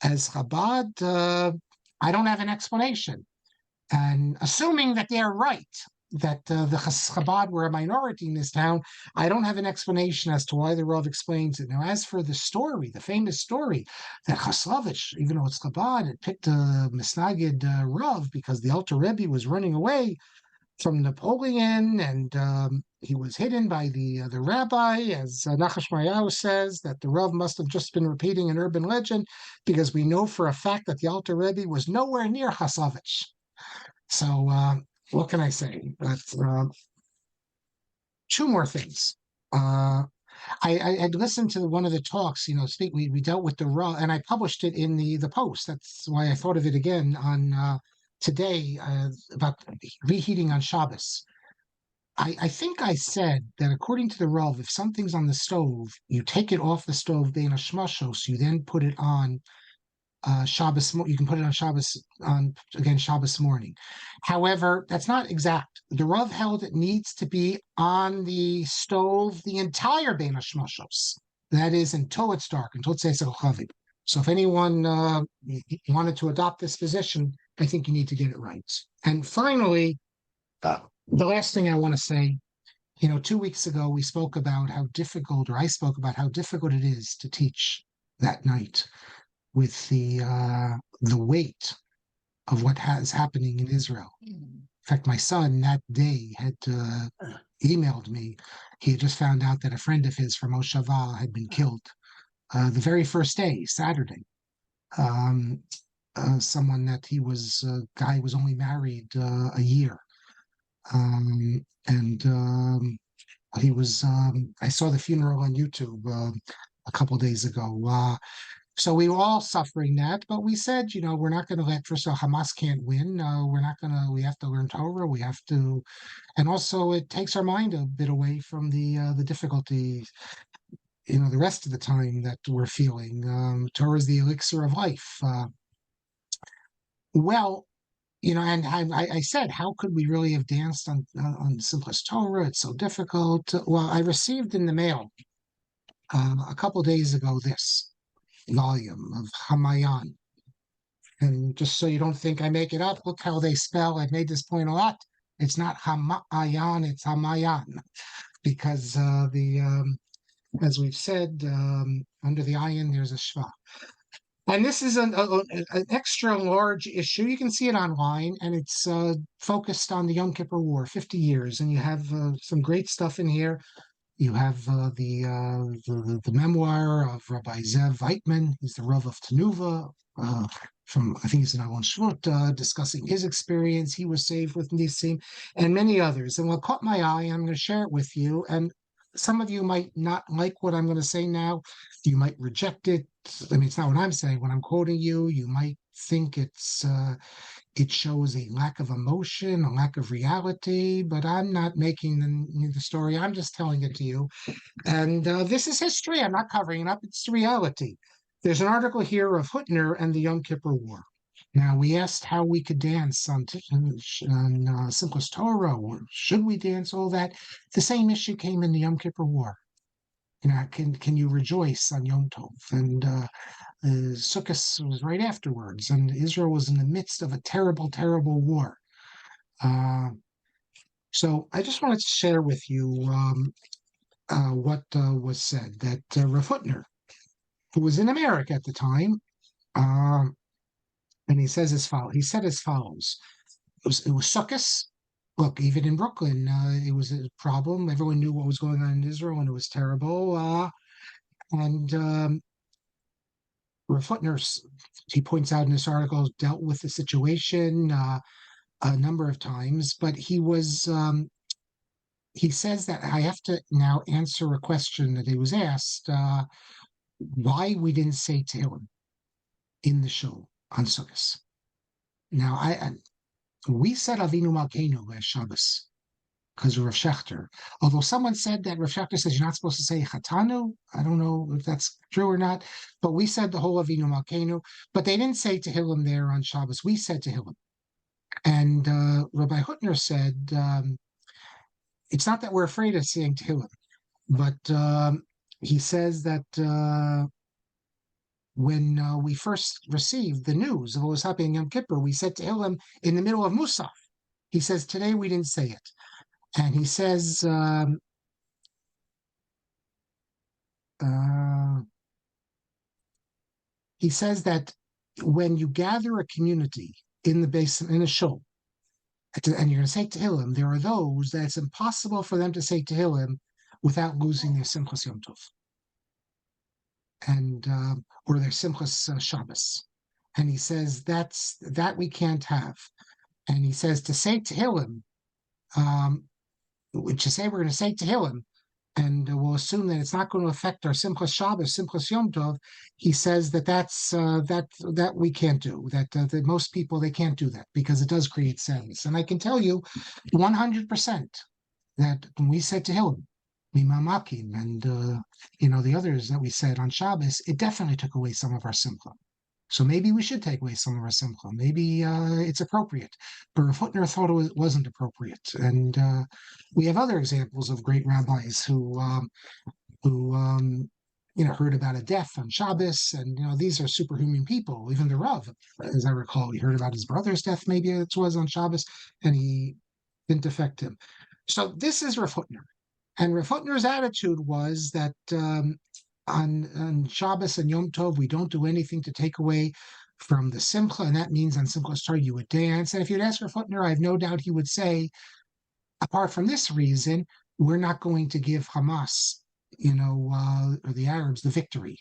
Chabad? I don't have an explanation. And assuming that they're right, that the Chabad were a minority in this town, I don't have an explanation as to why the Rav explains it. Now, as for the story, the famous story that Chaslovich, even though it's Chabad, it picked a Misnagid Rav because the Alter Rebbe was running away from Napoleon, and he was hidden by the rabbi, as Nachum Shmaryahu says, that the Rav must have just been repeating an urban legend, because we know for a fact that the Alter Rebbe was nowhere near Chaslovich. So what can I say? But, two more things. I'd listened to one of the talks, we dealt with the Rav, and I published it in the post. That's why I thought of it again on today, about reheating on Shabbos. I think I said that according to the Rav, if something's on the stove, you take it off the stove, bein hashmashos, you then put it on Shabbos. You can put it on Shabbos, Shabbos morning. However, that's not exact. The Rav held it needs to be on the stove the entire bein hashmashos. That is, until it's dark, until it's chavim. So if anyone wanted to adopt this position, I think you need to get it right. And finally, the last thing I want to say, 2 weeks ago, we spoke about how difficult, or I spoke about how difficult it is to teach that night with the weight of what is happening in Israel. In fact, my son that day had emailed me. He had just found out that a friend of his from Oshava had been killed the very first day, Saturday. Someone that he was a guy was only married a year, and he was. I saw the funeral on YouTube a couple days ago. So we were all suffering that, but we said, we're not going to let. First of all, Hamas can't win. We're not going to. We have to learn Torah. We have to, and also it takes our mind a bit away from the difficulty. The rest of the time that we're feeling. Torah is the elixir of life. And I said, how could we really have danced on Simchas Torah? It's so difficult. Well, I received in the mail a couple days ago this volume of Hamayan. And just so you don't think I make it up, look how they spell. I've made this point a lot. It's not Hamayan, it's Hamayan. Because as we've said, under the ayin, there's a shva. And this is an extra large issue. You can see it online, and it's focused on the Yom Kippur War, 50 years. And you have some great stuff in here. You have the memoir of Rabbi Zev Weitman. He's the Rav of Tenuva, from, I think he's in Alon Shvut, discussing his experience. He was saved with Nisim, and many others. And what caught my eye, I'm going to share it with you. And some of you might not like what I'm going to say now. You might reject it. I mean, it's not what I'm saying. When I'm quoting you, you might think it shows a lack of emotion, a lack of reality, but I'm not making the story. I'm just telling it to you. And this is history. I'm not covering it up. It's reality. There's an article here of Hutner and the Yom Kippur War. Now, we asked how we could dance on Simchas Torah, or should we dance, all that. The same issue came in the Yom Kippur War. Can you rejoice on Yom Tov? And Sukkot was right afterwards, and Israel was in the midst of a terrible, terrible war. So I just wanted to share with you what was said, that Rav Hutner, who was in America at the time, and he said as follows. It was Sukkot. Look, even in Brooklyn, it was a problem. Everyone knew what was going on in Israel, and it was terrible. And Rav Hutner, he points out in this article, dealt with the situation a number of times, but he says that I have to now answer a question that he was asked, why we didn't say Tehillim in the show on Sukkot. Now, we said Avinu Malkeinu last Shabbos because of Rav Shechter. Although someone said that Rav Shechter says you're not supposed to say Chatanu. I don't know if that's true or not, but we said the whole Avinu Malkeinu. But they didn't say Tehillim there on Shabbos. We said Tehillim. And Rabbi Hutner said, it's not that we're afraid of saying Tehillim, but he says that when we first received the news of what was happening in Yom Kippur, we said Tehillim in the middle of Musaf. He says, today we didn't say it. And he says, that when you gather a community in the basin, in a shul, and you're going to say Tehillim, there are those that it's impossible for them to say Tehillim without losing their Simchas Yom Tov, and or their Simchas Shabbos. And he says that we can't have. And he says to say Tehillim, to say we're going to say Tehillim, and we'll assume that it's not going to affect our Simchas Shabbos, Simchas Yom Tov. He says that we can't do that. That most people, they can't do that because it does create sadness. And I can tell you, 100% that when we said Tehillim, Mimamakim, and the others that we said on Shabbos, it definitely took away some of our Simcha. So maybe we should take away some of our Simcha. Maybe it's appropriate. But Rav Hutner thought it wasn't appropriate. And we have other examples of great rabbis who heard about a death on Shabbos. And, these are superhuman people. Even the Rav, as I recall, he heard about his brother's death, maybe it was on Shabbos, and he didn't affect him. So this is Rav Hutner. And Rav Hutner's attitude was that on Shabbos and Yom Tov, we don't do anything to take away from the Simcha, and that means on Simchas Torah you would dance. And if you'd ask Rav Hutner, I have no doubt he would say, apart from this reason, we're not going to give Hamas, or the Arabs, the victory.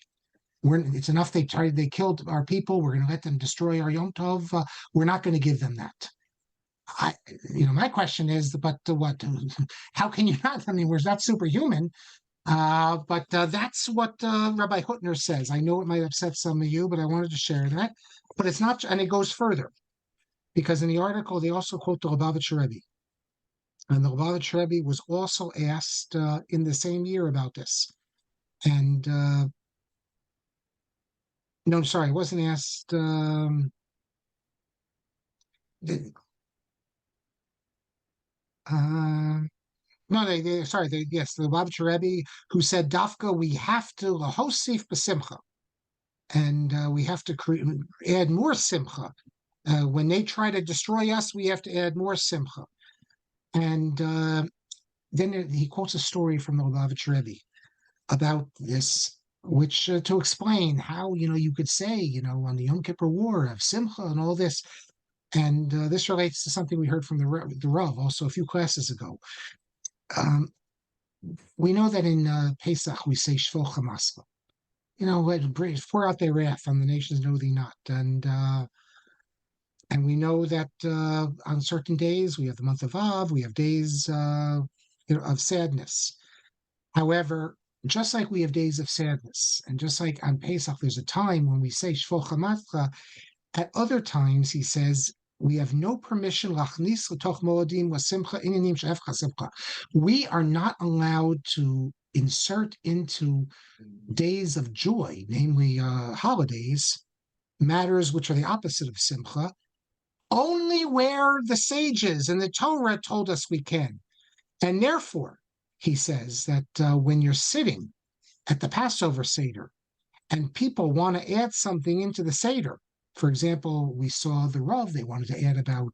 It's enough they killed our people. We're going to let them destroy our Yom Tov. We're not going to give them that. My question is, but what? How can you not? I mean, we're not superhuman. But that's what Rabbi Hutner says. I know it might upset some of you, but I wanted to share that. But it's not, and it goes further, because in the article they also quote the Lubavitcher Rebbe, and the Lubavitcher Rebbe was also asked in the same year about this, and no, sorry, it wasn't asked. No, yes, the Lubavitcher Rebbe, who said, Dafka, we have to lahosif b'simcha, and we have to add more simcha. When they try to destroy us, we have to add more simcha. And then he quotes a story from the Lubavitcher Rebbe about this, which to explain how, you could say, on the Yom Kippur War of simcha and all this. And this relates to something we heard from the Rav also a few classes ago. We know that in Pesach we say Shvol Chamascha. Pour out their wrath on the nations, know thee not. And we know that on certain days we have the month of Av, we have days of sadness. However, just like we have days of sadness, and just like on Pesach there's a time when we say Shvol Chamascha, at other times he says we have no permission. We are not allowed to insert into days of joy, namely holidays, matters which are the opposite of simcha, only where the sages and the Torah told us we can. And therefore, he says that when you're sitting at the Passover Seder and people want to add something into the Seder, for example, we saw the Rav, they wanted to add about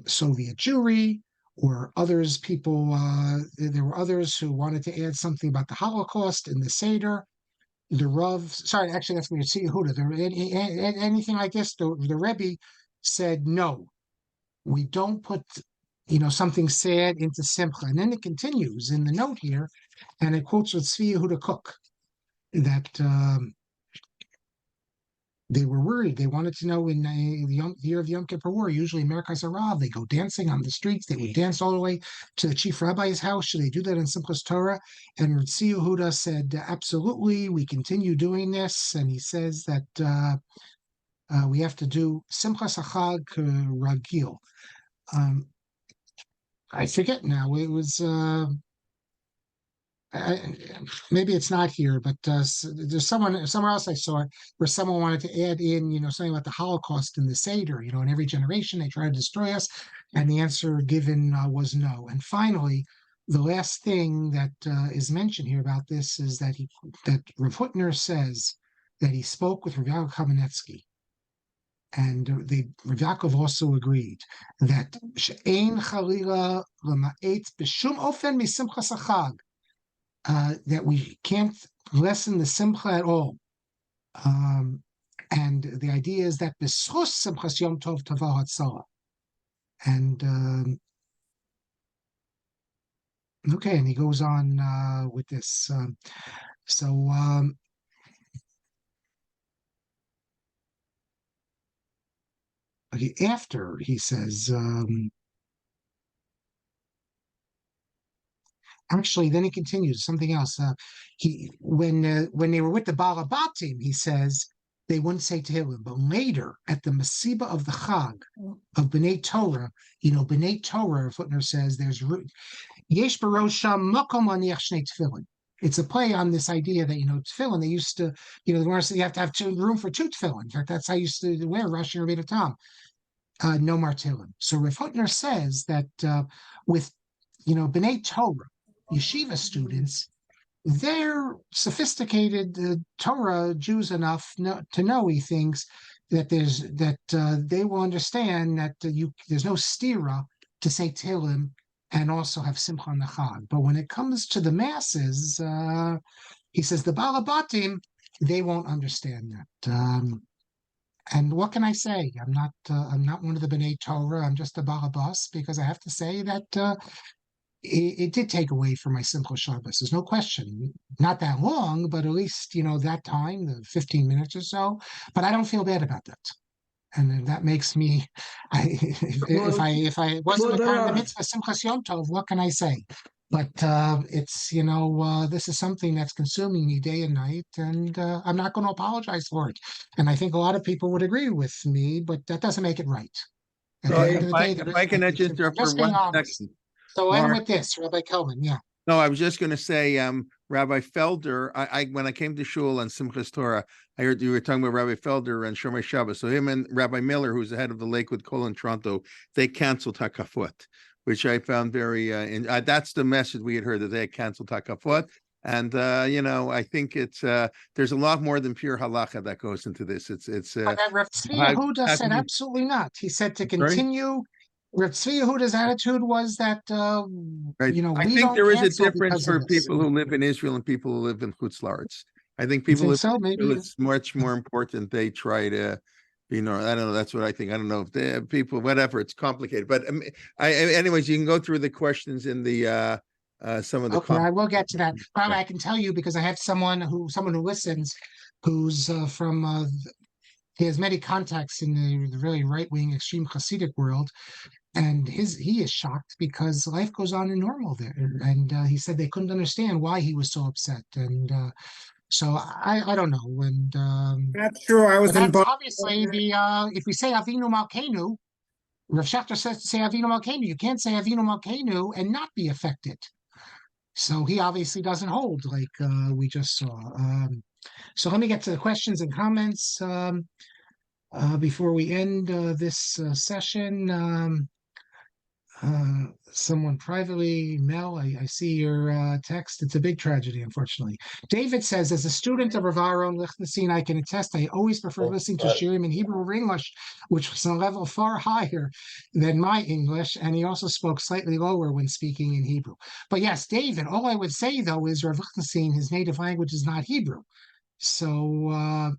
Soviet Jewry, or others, there were others who wanted to add something about the Holocaust in the Seder. The Rav, sorry, actually that's when you see Yehuda, anything like this, the Rebbe said, no, we don't put something sad into Simcha. And then it continues in the note here, and it quotes with Tzvi Yehuda Kook, that they were worried. They wanted to know in the year of Yom Kippur War, usually Merkaz Arav, they go dancing on the streets. They would dance all the way to the chief rabbi's house. Should they do that in Simchas Torah? And Ritzi Yehuda said, absolutely, we continue doing this. And he says that we have to do Simchas Achag Ragil. I forget now. It was maybe it's not here, but there's somewhere else I saw it where someone wanted to add in, something about the Holocaust in the Seder. In every generation they try to destroy us, and the answer given was no. And finally, the last thing that is mentioned here about this is that Rav Hutner says that he spoke with Rav Yaakov Kamenetsky, and Rav Yaakov also agreed that she'ein chalila l'ma'et b'shum ofen misimchas achag. That we can't lessen the simcha at all. And the idea is that b'schus simchas Yom Tov tava hatzara. And okay, and he goes on with this. Okay, after he says, actually, then he continues something else. When they were with the Balabatim, he says they wouldn't say Tehillim, but later at the Masiba of the Chag of B'nai Torah, B'nai Torah, Footner says there's Yesh Barosham Makom Laniach Shnei Tefillin. It's a play on this idea that tefillin. They used to, you have to have room for two tefillin. In fact, that's how I used to wear Rosh Hashanah Tam. No more Tehillim. So Rav Hutner says that with B'nai Torah, yeshiva students, they're sophisticated Torah Jews enough to know, he thinks, that they will understand that there's no stira to say Tehillim and also have Simcha on the Chag. But when it comes to the masses, he says the Balabatim, they won't understand that. And what can I say? I'm not one of the B'nai Torah. I'm just a Balabas, because I have to say that it did take away from my Simcha Shabbos. There's no question. Not that long, but at least, that time, the 15 minutes or so. But I don't feel bad about that. And that makes me, if I wasn't a part of the mitzvah Simchas Yom Tov, what can I say? But it's, this is something that's consuming me day and night, and I'm not going to apologize for it. And I think a lot of people would agree with me, but that doesn't make it right. At the end of the day, if I can interrupt for 1 second. So I'll end Marc, with this, Rabbi Kelman. Yeah. No, I was just going to say, Rabbi Felder, I when I came to shul on Simchas Torah, I heard you were talking about Rabbi Felder and Shomer Shabbos. So him and Rabbi Miller, who's the head of the Lakewood Kol in Toronto, they canceled Hakafot, which I found very, that's the message we had heard, that they had canceled Hakafot. And, I think it's, there's a lot more than pure halacha that goes into this. But that Rav Tzvi Yehuda said absolutely not. He said to continue. Rav Tzvi Yehuda's attitude was that, right. I think there is a difference for people who live in Israel and people who live in Chutz La'aretz. I think people live in Israel, it's much more important. They try to, I don't know. That's what I think. I don't know if they people, whatever. It's complicated. But anyways, you can go through the questions in the some of the. Okay, I will get to that. Probably I can tell you because I have someone who listens, who's from. He has many contacts in the really right-wing extreme Hasidic world, and he is shocked because life goes on in normal there. And he said they couldn't understand why he was so upset. And so I don't know. And that's true. I was in obviously the if we say Avinu Malkeinu, Rav Shachter says to say Avinu Malkeinu. You can't say Avinu Malkeinu and not be affected. So he obviously doesn't hold like we just saw. So let me get to the questions and comments before we end this session. Someone privately, Mel, I see your text. It's a big tragedy, unfortunately. David says, as a student of Rav Aaron Lichtenstein, I can attest I always prefer listening to shirim in Hebrew or English, which was a level far higher than my English, and he also spoke slightly lower when speaking in Hebrew. But yes, David, all I would say, though, is Rav Lichtenstein, his native language is not Hebrew. So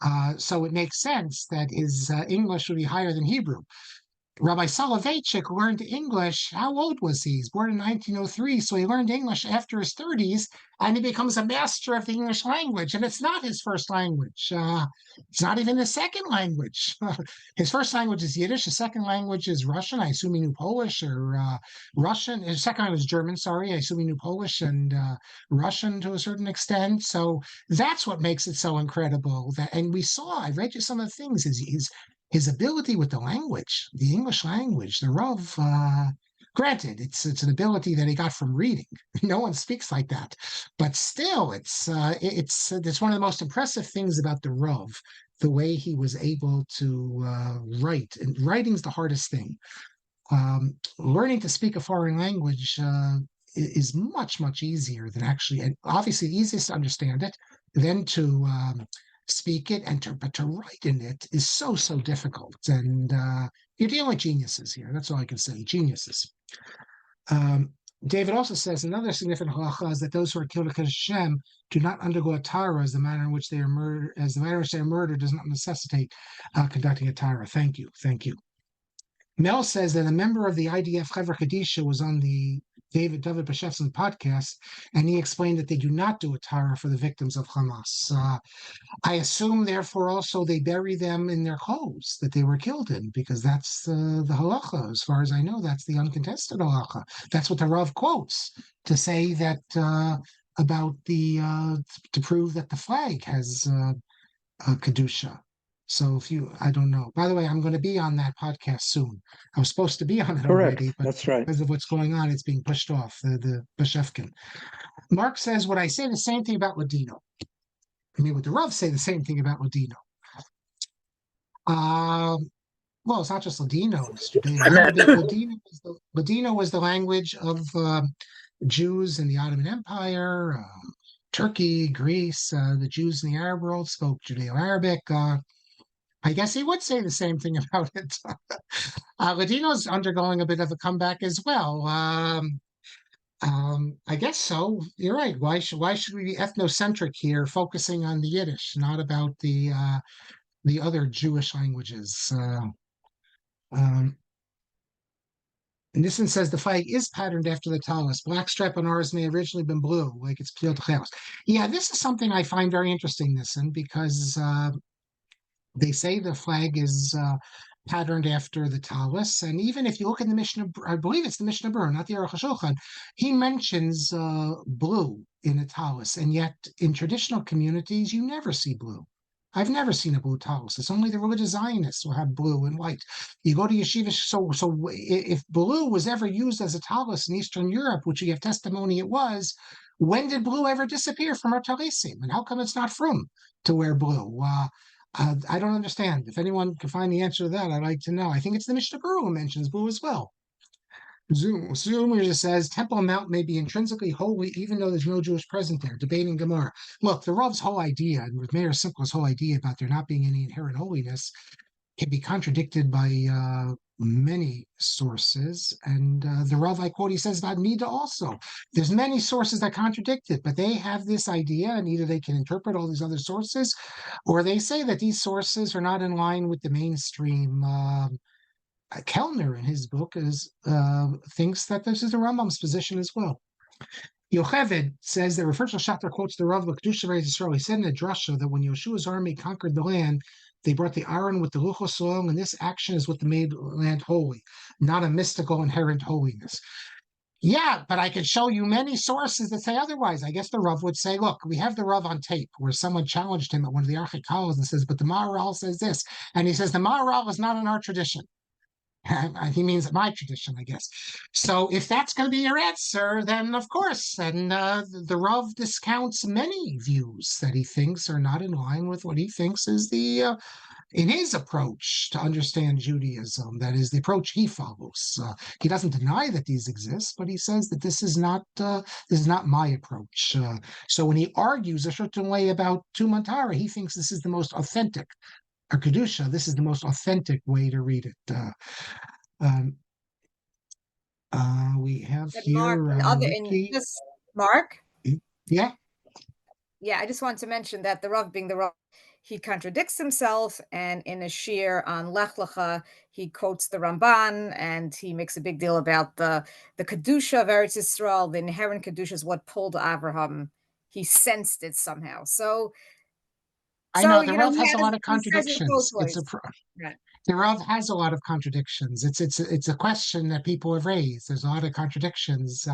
it makes sense that his English would be higher than Hebrew. Rabbi Soloveitchik learned English. How old was he? He's born in 1903, so he learned English after his 30s, and he becomes a master of the English language. And it's not his first language. It's not even his second language. His first language is Yiddish. His second language is Russian. I assume he knew Polish or Russian. His second language is German, sorry. I assume he knew Polish and Russian to a certain extent. So that's what makes it so incredible. And I read you some of the things. His ability with the language, the English language, the Rav, granted, it's an ability that he got from reading. No one speaks like that, but still, it's one of the most impressive things about the Rav, the way he was able to write. And writing's the hardest thing. Learning to speak a foreign language is much easier than actually, and obviously the easiest to understand it, then to speak it, and to write in it is so difficult. And you're dealing with geniuses here. That's all I can say. Geniuses. David also says another significant halacha is that those who are killed because Hashem do not undergo a tara as the manner in which they are murdered, as the manner in which they are murdered does not necessitate conducting a tara. Thank you. Mel says that a member of the IDF Chevra Kadisha was on the David Bashevson podcast, and he explained that they do not do a tara for the victims of Hamas. I assume, therefore, also they bury them in their clothes that they were killed in, because that's the halacha. As far as I know, that's the uncontested halacha. That's what the Rav quotes to say that about to prove that the flag has kedusha. So I don't know. By the way, I'm going to be on that podcast soon. I was supposed to be on it already, but That's right. because of what's going on, it's being pushed off. The Bashevkin. Mark says, "Would I say the same thing about Ladino? I mean, would the Rav say the same thing about Ladino?" Well, it's not just Ladino. It's Judeo-Arabic. Ladino was the language of Jews in the Ottoman Empire, Turkey, Greece. The Jews in the Arab world spoke Judeo-Arabic. I guess he would say the same thing about it. Ladino's undergoing a bit of a comeback as well. I guess so. You're right. Why should we be ethnocentric here, focusing on the Yiddish, not about the other Jewish languages? Nissen says the flag is patterned after the talus. Black stripe on ours may have originally been blue, like it's Piyot Chelos. Yeah, this is something I find very interesting, Nissen, because they say the flag is patterned after the talus, and even if you look in the Mishnah, I believe it's the Mishnah Berurah, not the Aruch HaShulchan, he mentions blue in a talus, and yet in traditional communities you never see blue. I've never seen a blue talus. It's only the religious Zionists who have blue and white. You go to yeshiva, so if blue was ever used as a talus in Eastern Europe, which we have testimony it was, when did blue ever disappear from our talisim? And how come it's not frum to wear blue? I don't understand. If anyone can find the answer to that, I'd like to know. I think it's the Mishnah Berurah who mentions blue as well. Zoomer just says Temple Mount may be intrinsically holy even though there's no Jewish present there. Debating Gemara. Look, the Rav's whole idea, and with Meir Simcha's whole idea about there not being any inherent holiness, can be contradicted by many sources. And the Rav I quote, he says about Nida also. There's many sources that contradict it, but they have this idea, and either they can interpret all these other sources, or they say that these sources are not in line with the mainstream. Kellner, in his book, thinks that this is the Rambam's position as well. Yocheved says that Rav Shatter quotes the Rav Kedusha Beretz Yisrael. He said in a drasha that when Yeshua's army conquered the land, they brought the Aaron with the Luchos oil, and this action is what made the land holy, not a mystical inherent holiness. Yeah, but I could show you many sources that say otherwise. I guess the Rav would say, look, we have the Rav on tape where someone challenged him at one of the Archikolos and says, but the Maharal says this. And he says, the Maharal is not in our tradition. He means my tradition, I guess. So if that's going to be your answer, then of course. And the Rav discounts many views that he thinks are not in line with what he thinks is in his approach to understand Judaism. That is the approach he follows. He doesn't deny that these exist, but he says that this is not my approach. So when he argues a certain way about Tuman Torah, he thinks this is the most authentic. Or Kedusha, this is the most authentic way to read it. We have But here Mark, yeah. I just want to mention that the Rav being the Rav, he contradicts himself, and in a shir on Lech Lecha, he quotes the Ramban, and he makes a big deal about the kedusha of Eretz Yisrael, the inherent kedusha is what pulled Abraham. He sensed it somehow. So, I know the you know, Rav has a lot of he says it both contradictions. ways. Right. The Rav has a lot of contradictions. It's a question that people have raised. There's a lot of contradictions.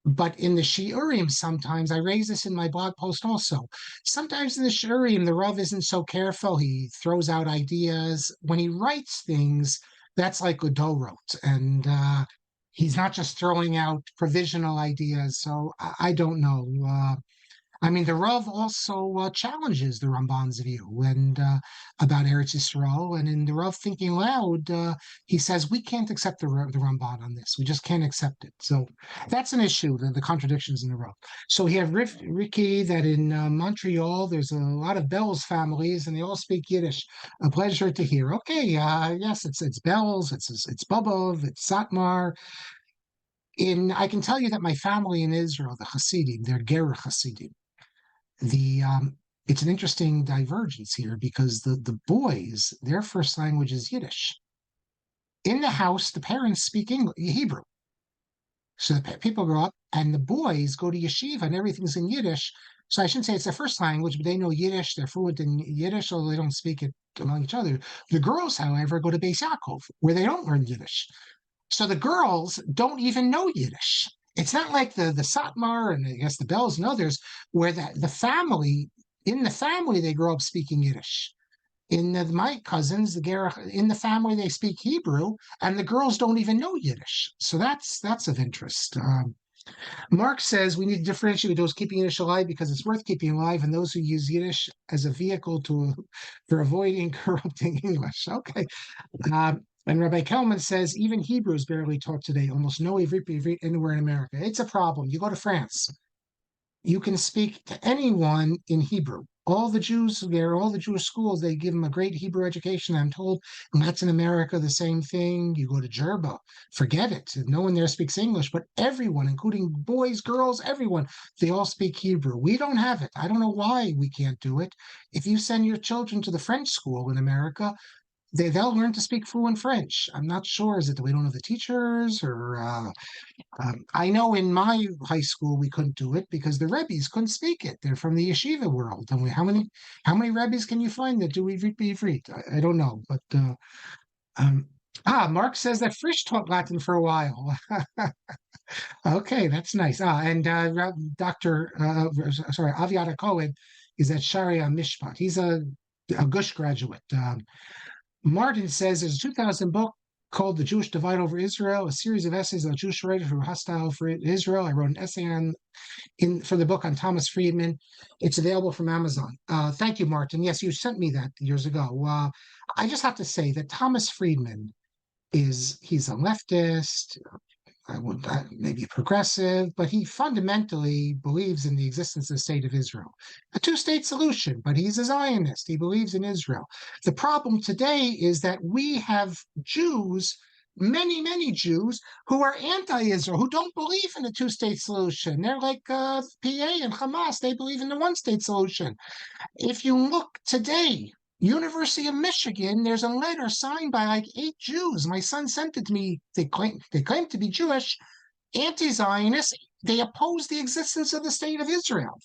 But in the Shiurim, sometimes, I raise this in my blog post also, sometimes in the Shiurim, the Rav isn't so careful. He throws out ideas. When he writes things, that's like Godot wrote. And he's not just throwing out provisional ideas. So I don't know. I mean, the Rav also challenges the Ramban's view and about Eretz Yisrael. And in the Rav Thinking Loud, he says we can't accept the Ramban on this. We just can't accept it. So that's an issue, the contradictions in the Rav. So we have Ricky that in Montreal, there's a lot of Bells families and they all speak Yiddish. A pleasure to hear. Okay, yes, it's Bells, it's Bobov, it's Satmar. I can tell you that my family in Israel, the Hasidim, they're Ger Hasidim. It's an interesting divergence here because the boys, their first language is Yiddish. In the house, the parents speak English, Hebrew. So the people grow up, and the boys go to yeshiva, and everything's in Yiddish. So I shouldn't say it's their first language, but they know Yiddish. They're fluent in Yiddish, although they don't speak it among each other. The girls, however, go to Beis Yaakov, where they don't learn Yiddish. So the girls don't even know Yiddish. It's not like the Satmar and I guess the Bells and others, where the family, in the family, they grow up speaking Yiddish. My cousins, in the family, they speak Hebrew, and the girls don't even know Yiddish. So that's of interest. Marc says we need to differentiate those keeping Yiddish alive because it's worth keeping alive, and those who use Yiddish as a vehicle for avoiding corrupting English. Okay. And Rabbi Kelman says even Hebrew is barely taught today. Almost no Ivrit anywhere in America. It's a problem. You go to France, you can speak to anyone in Hebrew. All the Jews there, all the Jewish schools, they give them a great Hebrew education. I'm told in Latin America, the same thing. You go to Jerba, forget it. No one there speaks English, but everyone, including boys, girls, everyone, they all speak Hebrew. We don't have it. I don't know why we can't do it. If you send your children to the French school in America, they'll learn to speak fluent French. I'm not sure. Is it that we don't have the teachers or I know in my high school we couldn't do it because the Rebbe's couldn't speak it. They're from the yeshiva world. And how many Rebbe's can you find that do Ivrit? I don't know. But Marc says that Frisch taught Latin for a while. Okay, that's nice. And Dr. Aviata Cohen is at Sharia Mishpat. He's a Gush graduate. Martin says there's a 2000 book called The Jewish Divide Over Israel, a series of essays on Jewish writers who were hostile for Israel. I wrote an essay for the book on Thomas Friedman. It's available from Amazon. Thank you, Martin. Yes, you sent me that years ago. I just have to say that Thomas Friedman he's a leftist, maybe progressive, but he fundamentally believes in the existence of the state of Israel. A two-state solution, but he's a Zionist. He believes in Israel. The problem today is that we have Jews, many Jews, who are anti-Israel, who don't believe in a two-state solution. They're like PA and Hamas. They believe in the one-state solution. If you look today, University of Michigan, there's a letter signed by like 8 Jews. My son sent it to me. They claim to be Jewish, anti-Zionist. They oppose the existence of the state of Israel.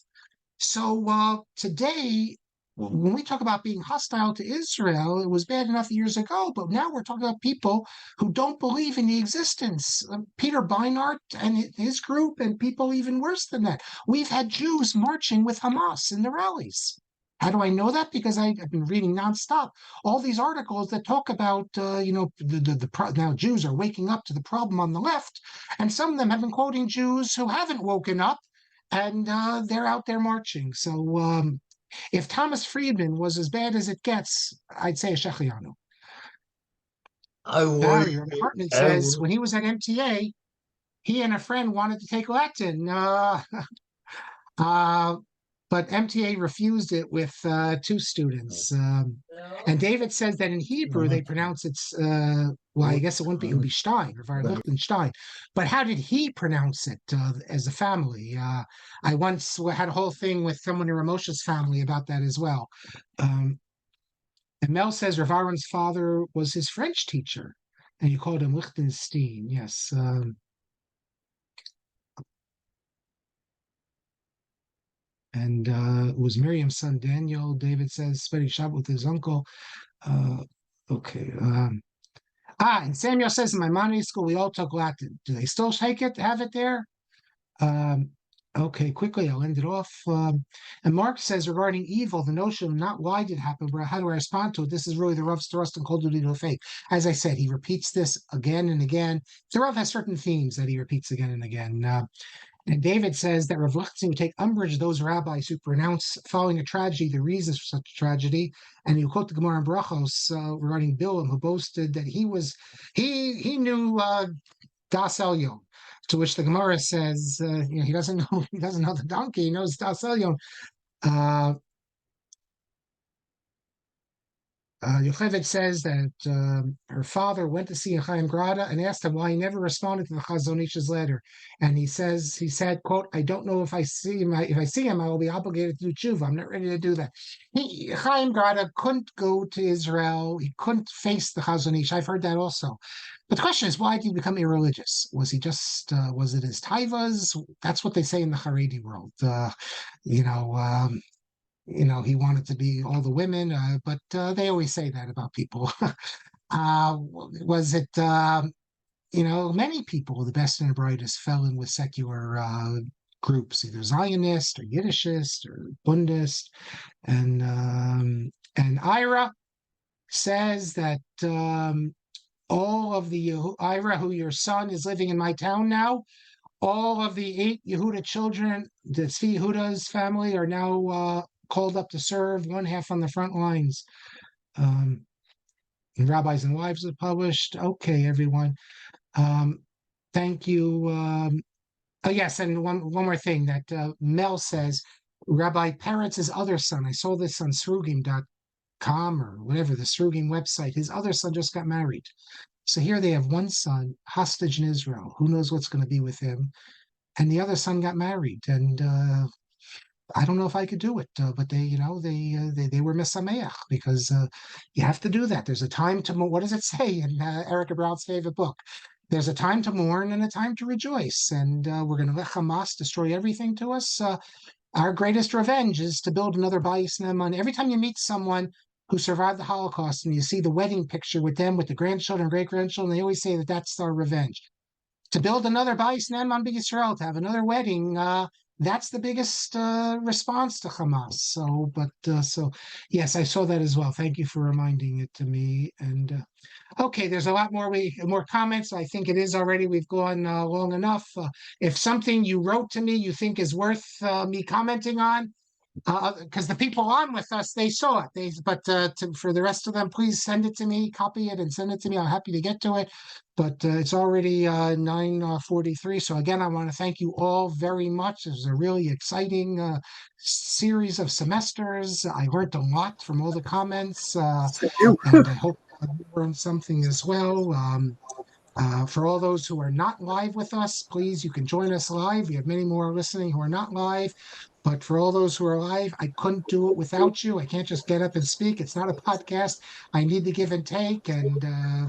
So today, when we talk about being hostile to Israel, it was bad enough years ago, but now we're talking about people who don't believe in the existence. Peter Beinart and his group, and people even worse than that. We've had Jews marching with Hamas in the rallies. How do I know that? Because I've been reading nonstop all these articles that talk about, now Jews are waking up to the problem on the left, and some of them have been quoting Jews who haven't woken up, and they're out there marching. So if Thomas Friedman was as bad as it gets, I'd say a Shechianu. Barry Hartman says when he was at MTA, he and a friend wanted to take Latin. but MTA refused it with 2 students. And David says that in Hebrew they pronounce it. Well, I guess it wouldn't be. It would be Stein, or Lichtenstein. But how did he pronounce it as a family? I once had a whole thing with someone in Ramosha's family about that as well. And Mel says Rav Aaron's father was his French teacher, and you called him Lichtenstein. Yes. And it was Miriam's son Daniel. David says spending Shabbat with his uncle. Okay. And Samuel says in my Maimonides school we all took Latin. Do they still take it? Have it there? Okay, quickly I'll end it off. And Marc says regarding evil, the notion of not why did it happen, but how do I respond to it? This is really the Rav's thrust and cold duty to faith. As I said, he repeats this again and again. The Rav has certain themes that he repeats again and again. And David says that Rav Lichtenstein would take umbrage to those rabbis who pronounce following a tragedy the reasons for such a tragedy. And he'll quote the Gemara in Brachos regarding Bilam, who boasted that he knew Das Elyon. To which the Gemara says, he doesn't know the donkey, he knows Das Elyon. Yocheved says that her father went to see Chaim Grade and asked him why he never responded to the Chazon Ish's letter. And he said, quote, I don't know if I see him, I will be obligated to do tshuva. I'm not ready to do that. Chaim Grade couldn't go to Israel. He couldn't face the Chazon Ish. I've heard that also. But the question is, why did he become irreligious? Was he just, was it his taivas? That's what they say in the Haredi world. He wanted to be all the women, but they always say that about people. Was it, many people, the best and the brightest, fell in with secular groups, either Zionist or Yiddishist or Bundist. And Ira says that all of the Ira, who your son is living in my town now, all of the 8 Yehuda children, the Tzvi Yehuda's family, are now called up to serve, one half on the front lines. And Rabbis and Wives have published. Okay, everyone. Thank you. Yes, and one more thing that Mel says, Rabbi Peretz's other son, I saw this on Srugim.com or whatever, the Srugim website, his other son just got married. So here they have one son, hostage in Israel. Who knows what's going to be with him? And the other son got married. And I don't know if I could do it, but they were mesameach because you have to do that. There's a time to, what does it say in Erica Brown's favorite book? There's a time to mourn and a time to rejoice. And we're going to let Hamas destroy everything to us. Our greatest revenge is to build another Bayis Ne'eman. Every time you meet someone who survived the Holocaust and you see the wedding picture with them, with the grandchildren, great-grandchildren, they always say that that's our revenge. To build another Bayis Ne'eman B'Yisrael, to have another wedding, that's the biggest response to Hamas. So yes, I saw that as well. Thank you for reminding it to me. And okay, there's a lot more comments. I think it is already. We've gone long enough. If something you wrote to me you think is worth me commenting on, because the people on with us, they saw it. For the rest of them, please send it to me, copy it, and send it to me. I'm happy to get to it. But it's already 9:43. So again, I want to thank you all very much. It was a really exciting series of semesters. I learned a lot from all the comments, and I hope you learned something as well. For all those who are not live with us, please, you can join us live. We have many more listening who are not live. But for all those who are live, I couldn't do it without you. I can't just get up and speak. It's not a podcast. I need to give and take. And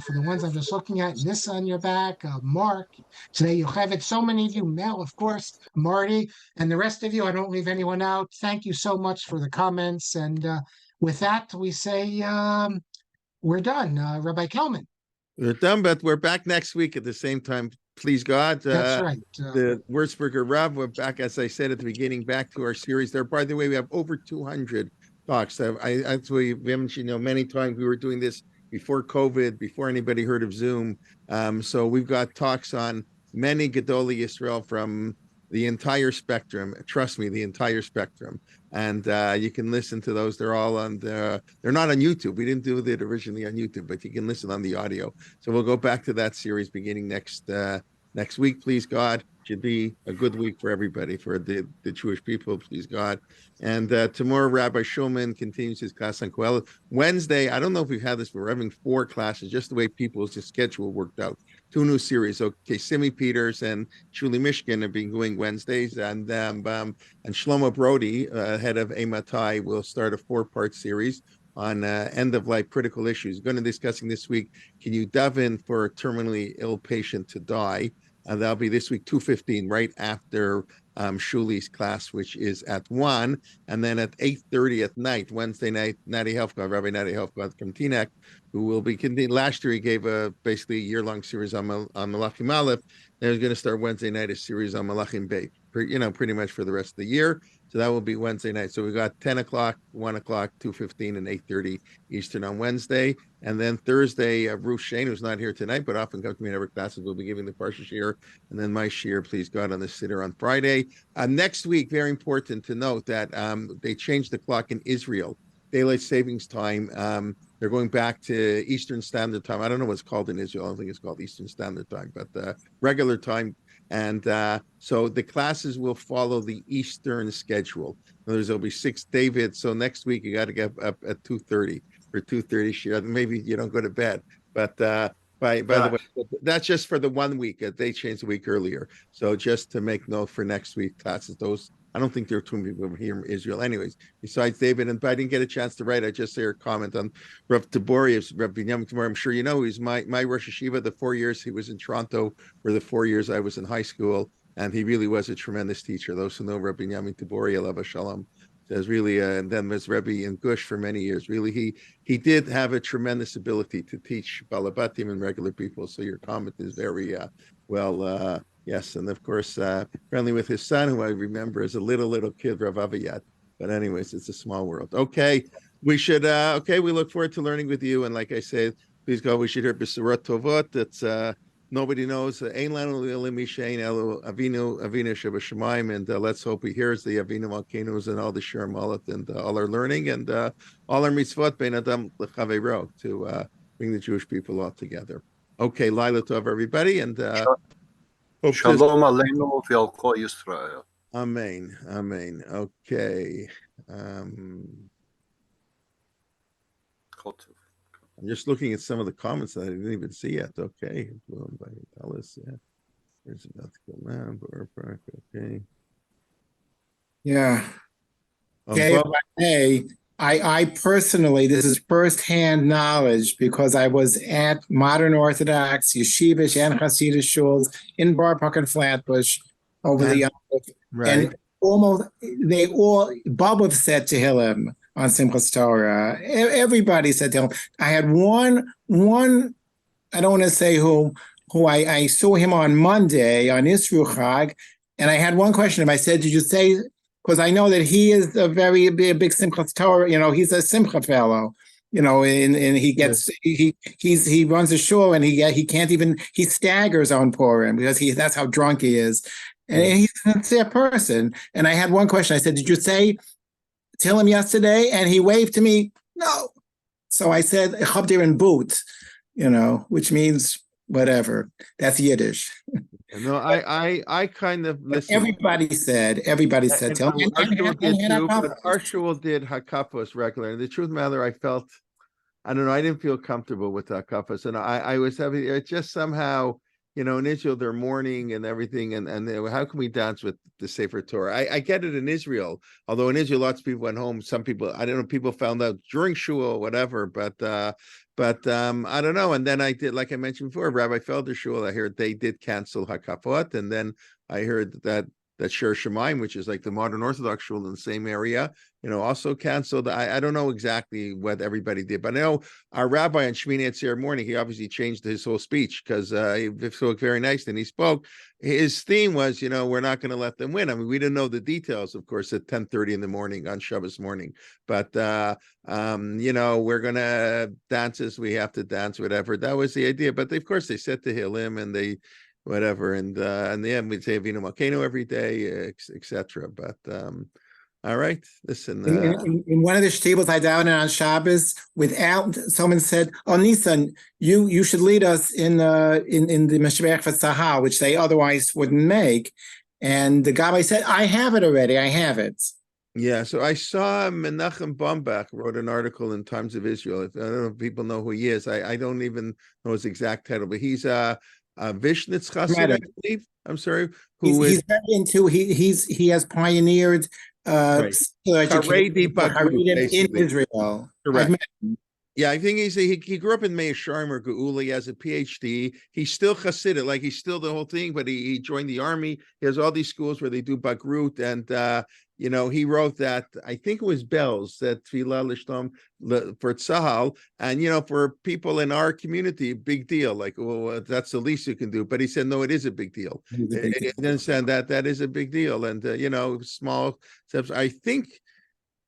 for the ones I'm just looking at, Nissa on your back, Marc, today you'll have it. So many of you, Mel, of course, Marty, and the rest of you. I don't leave anyone out. Thank you so much for the comments. And with that, we say we're done. Rabbi Kelman. We're done, but we're back next week at the same time. Please God. That's right. The Würzburger Rav, we're back, as I said at the beginning, back to our series there. By the way, we have over 200 talks. I actually mentioned, many times we were doing this before COVID, before anybody heard of Zoom. So we've got talks on many Gedolei Yisrael from the entire spectrum. Trust me, the entire spectrum. And you can listen to those. They're all on they're not on YouTube. We didn't do it originally on YouTube, but you can listen on the audio. So we'll go back to that series beginning next week, please God. should be a good week for everybody, for the Jewish people, please God. And tomorrow, Rabbi Shulman continues his class on Kohelet. Wednesday, I don't know if we've had this, but we're having 4 classes, just the way people's schedule worked out. 2 new series. Okay, Simi Peters and Shuli Mishkin have been doing Wednesdays, and Shlomo Brody, head of Amatai, will start a 4-part series on end-of-life critical issues. We're going to be discussing this week, can you daven for a terminally ill patient to die? That'll be this week, 2:15, right after Shuli's class, which is at 1. And then at 8:30 at night, Wednesday night, Rabbi Nati Helfgott from Teaneck, who will be continuing. Last year, he gave basically a year-long series on Malachim Aleph. They're going to start Wednesday night a series on Malachim Beit, pretty much for the rest of the year. So that will be Wednesday night. So we got 10 o'clock, 1 o'clock, 2:15, and 8:30 Eastern on Wednesday. And then Thursday, Ruth Shane, who's not here tonight, but often comes to me in every classes, will be giving the Parsha Shir. And then my Shir, please God, on the Siddur on Friday. Next week, very important to note that they changed the clock in Israel. Daylight savings time. They're going back to Eastern Standard Time. I don't know what's called in Israel. I don't think it's called Eastern Standard Time, but regular time. And so the classes will follow the Eastern schedule. In other words, there'll be 6 David. So next week, you got to get up at 2:30 for 2:30 Shir. Maybe you don't go to bed. But by the way, that's just for the 1 week. They changed a week earlier. So just to make note for next week classes, those, I don't think there are too many people here in Israel anyways, besides David. And I didn't get a chance to write, I just say a comment on Rav Tabori, Rav Binyamin Tabori. I'm sure you know, he's my Rosh Hashiva. The 4 years he was in Toronto were the 4 years I was in high school. And he really was a tremendous teacher. Those who know Rav Binyamin Tabori, Alav Shalom, says really, and then was Rebbe in Gush for many years. Really, he did have a tremendous ability to teach Balabatim and regular people. So your comment is very well. Yes, and of course, friendly with his son, who I remember as a little kid, Rav Aviyad. But anyways, it's a small world. Okay, we should. Okay, we look forward to learning with you. And like I said, please God, we should hear B'Surot Tovot. That's nobody knows. Ein lanu mishein elu Avinu Shebashamayim, and let's hope he hears the Avinu Malkenos and all the Shir Malat and all our learning and all our mitzvot bein adam l'chaveiro to bring the Jewish people all together. Okay, Laila Tov, everybody, and Shalom Aleinu v'al Kol Yisrael. Amen. Amen. Okay. I'm just looking at some of the comments that I didn't even see yet. Okay. Tell us. Yeah. There's about to go now. Okay. Yeah. Okay. Hey, I personally, this is firsthand knowledge because I was at Modern Orthodox, Yeshivish, and Hasidic shuls in Bar Park and Flatbush over the right. And almost they all Bobov said to him on Simchas Torah. Everybody said to him. I had one. I don't want to say who I saw him on Monday on Israel Chag, and I had one question of him. I said, "Did you say?" Because I know that he is a very big Simchas Torah. You know, he's a Simcha fellow. You know, and he gets he runs a show and he can't even he staggers on Purim because that's how drunk he is, and he's a sincere person. And I had one question. I said, "Did you tell him yesterday?" And he waved to me, "No." So I said, "Chabdir in boot," you know, which means whatever. That's Yiddish. No, I kind of listen. Everybody said. Tell him. Arshul did hakafos regularly. The truth of the matter, I felt, I don't know, I didn't feel comfortable with hakafos, and I was having it just somehow. You know, in Israel, they're mourning and everything, and how can we dance with the Sefer Torah? I get it in Israel, although in Israel, lots of people went home. Some people, I don't know, people found out during shul or whatever, but I don't know. And then I did, like I mentioned before, Rabbi Felder shul, I heard they did cancel Hakafot, and then I heard that Shir Shemaim, which is like the modern Orthodox shul in the same area, you know, also canceled. I don't know exactly what everybody did, but I know our rabbi on Shmini Atzir morning, he obviously changed his whole speech because he spoke very nice. And he spoke, his theme was, you know, we're not going to let them win. I mean, we didn't know the details, of course, at 10:30 in the morning on Shabbos morning, but you know, we're going to dance as we have to dance, whatever. That was the idea. But of course, they said to Hilim and they whatever, and in the end we'd say Avinu Malkeinu every day, etc. But All right. Listen. In one of the shtibels I down on Shabbos, without someone said, "Oh, Nissan, you should lead us in the Meshberach V'Tzahal," which they otherwise wouldn't make. And the gabbai said, "I have it already. I have it." Yeah, so I saw Menachem Bombach wrote an article in Times of Israel. I don't know if people know who he is. I don't even know his exact title, but he's a Vishnitz Chassid, I believe. I'm sorry, he's very into he has pioneared right. Haredi Bagrut, in Israel. Correct. Yeah, I think he grew up in Meir Sharm or Geula. He has a PhD. He's still Hasidic, like he's still the whole thing, but he joined the army. He has all these schools where they do Bagrut, and he wrote that, I think it was Bells, that Tfilah L'Shlom for Tzahal, and for people in our community, big deal. Like, well, that's the least you can do. But he said, no, it is a big deal. He understand that is a big deal, and small steps. I think.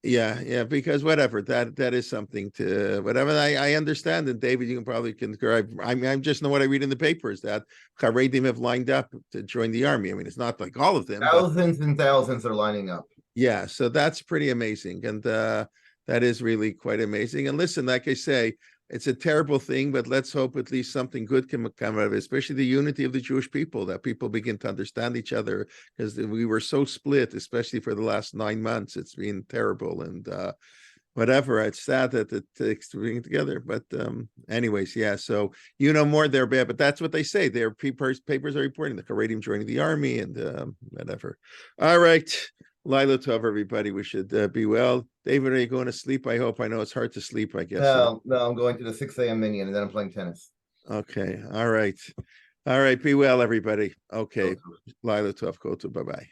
Yeah, because whatever, that is something to whatever. I understand, and David, you can probably concur. I just know what I read in the papers that Charedim have lined up to join the army. I mean, it's not like all of them. Thousands and thousands are lining up. Yeah, so that's pretty amazing, and that is really quite amazing. And listen, like I say, it's a terrible thing, but let's hope at least something good can come out of it, especially the unity of the Jewish people, that people begin to understand each other, because we were so split, especially for the last 9 months. It's been terrible, and whatever. It's sad that it takes to bring it together. But anyways, yeah, so more there, bad, but that's what they say. Their papers are reporting the Haredim joining the army and whatever. All right. Laila Tov, everybody. We should be well. David, are you going to sleep? I hope. I know it's hard to sleep, I guess. No, I'm going to the 6 a.m. minion, and then I'm playing tennis. Okay. All right. Be well, everybody. Okay. Laila Tov, Kotu. Bye-bye.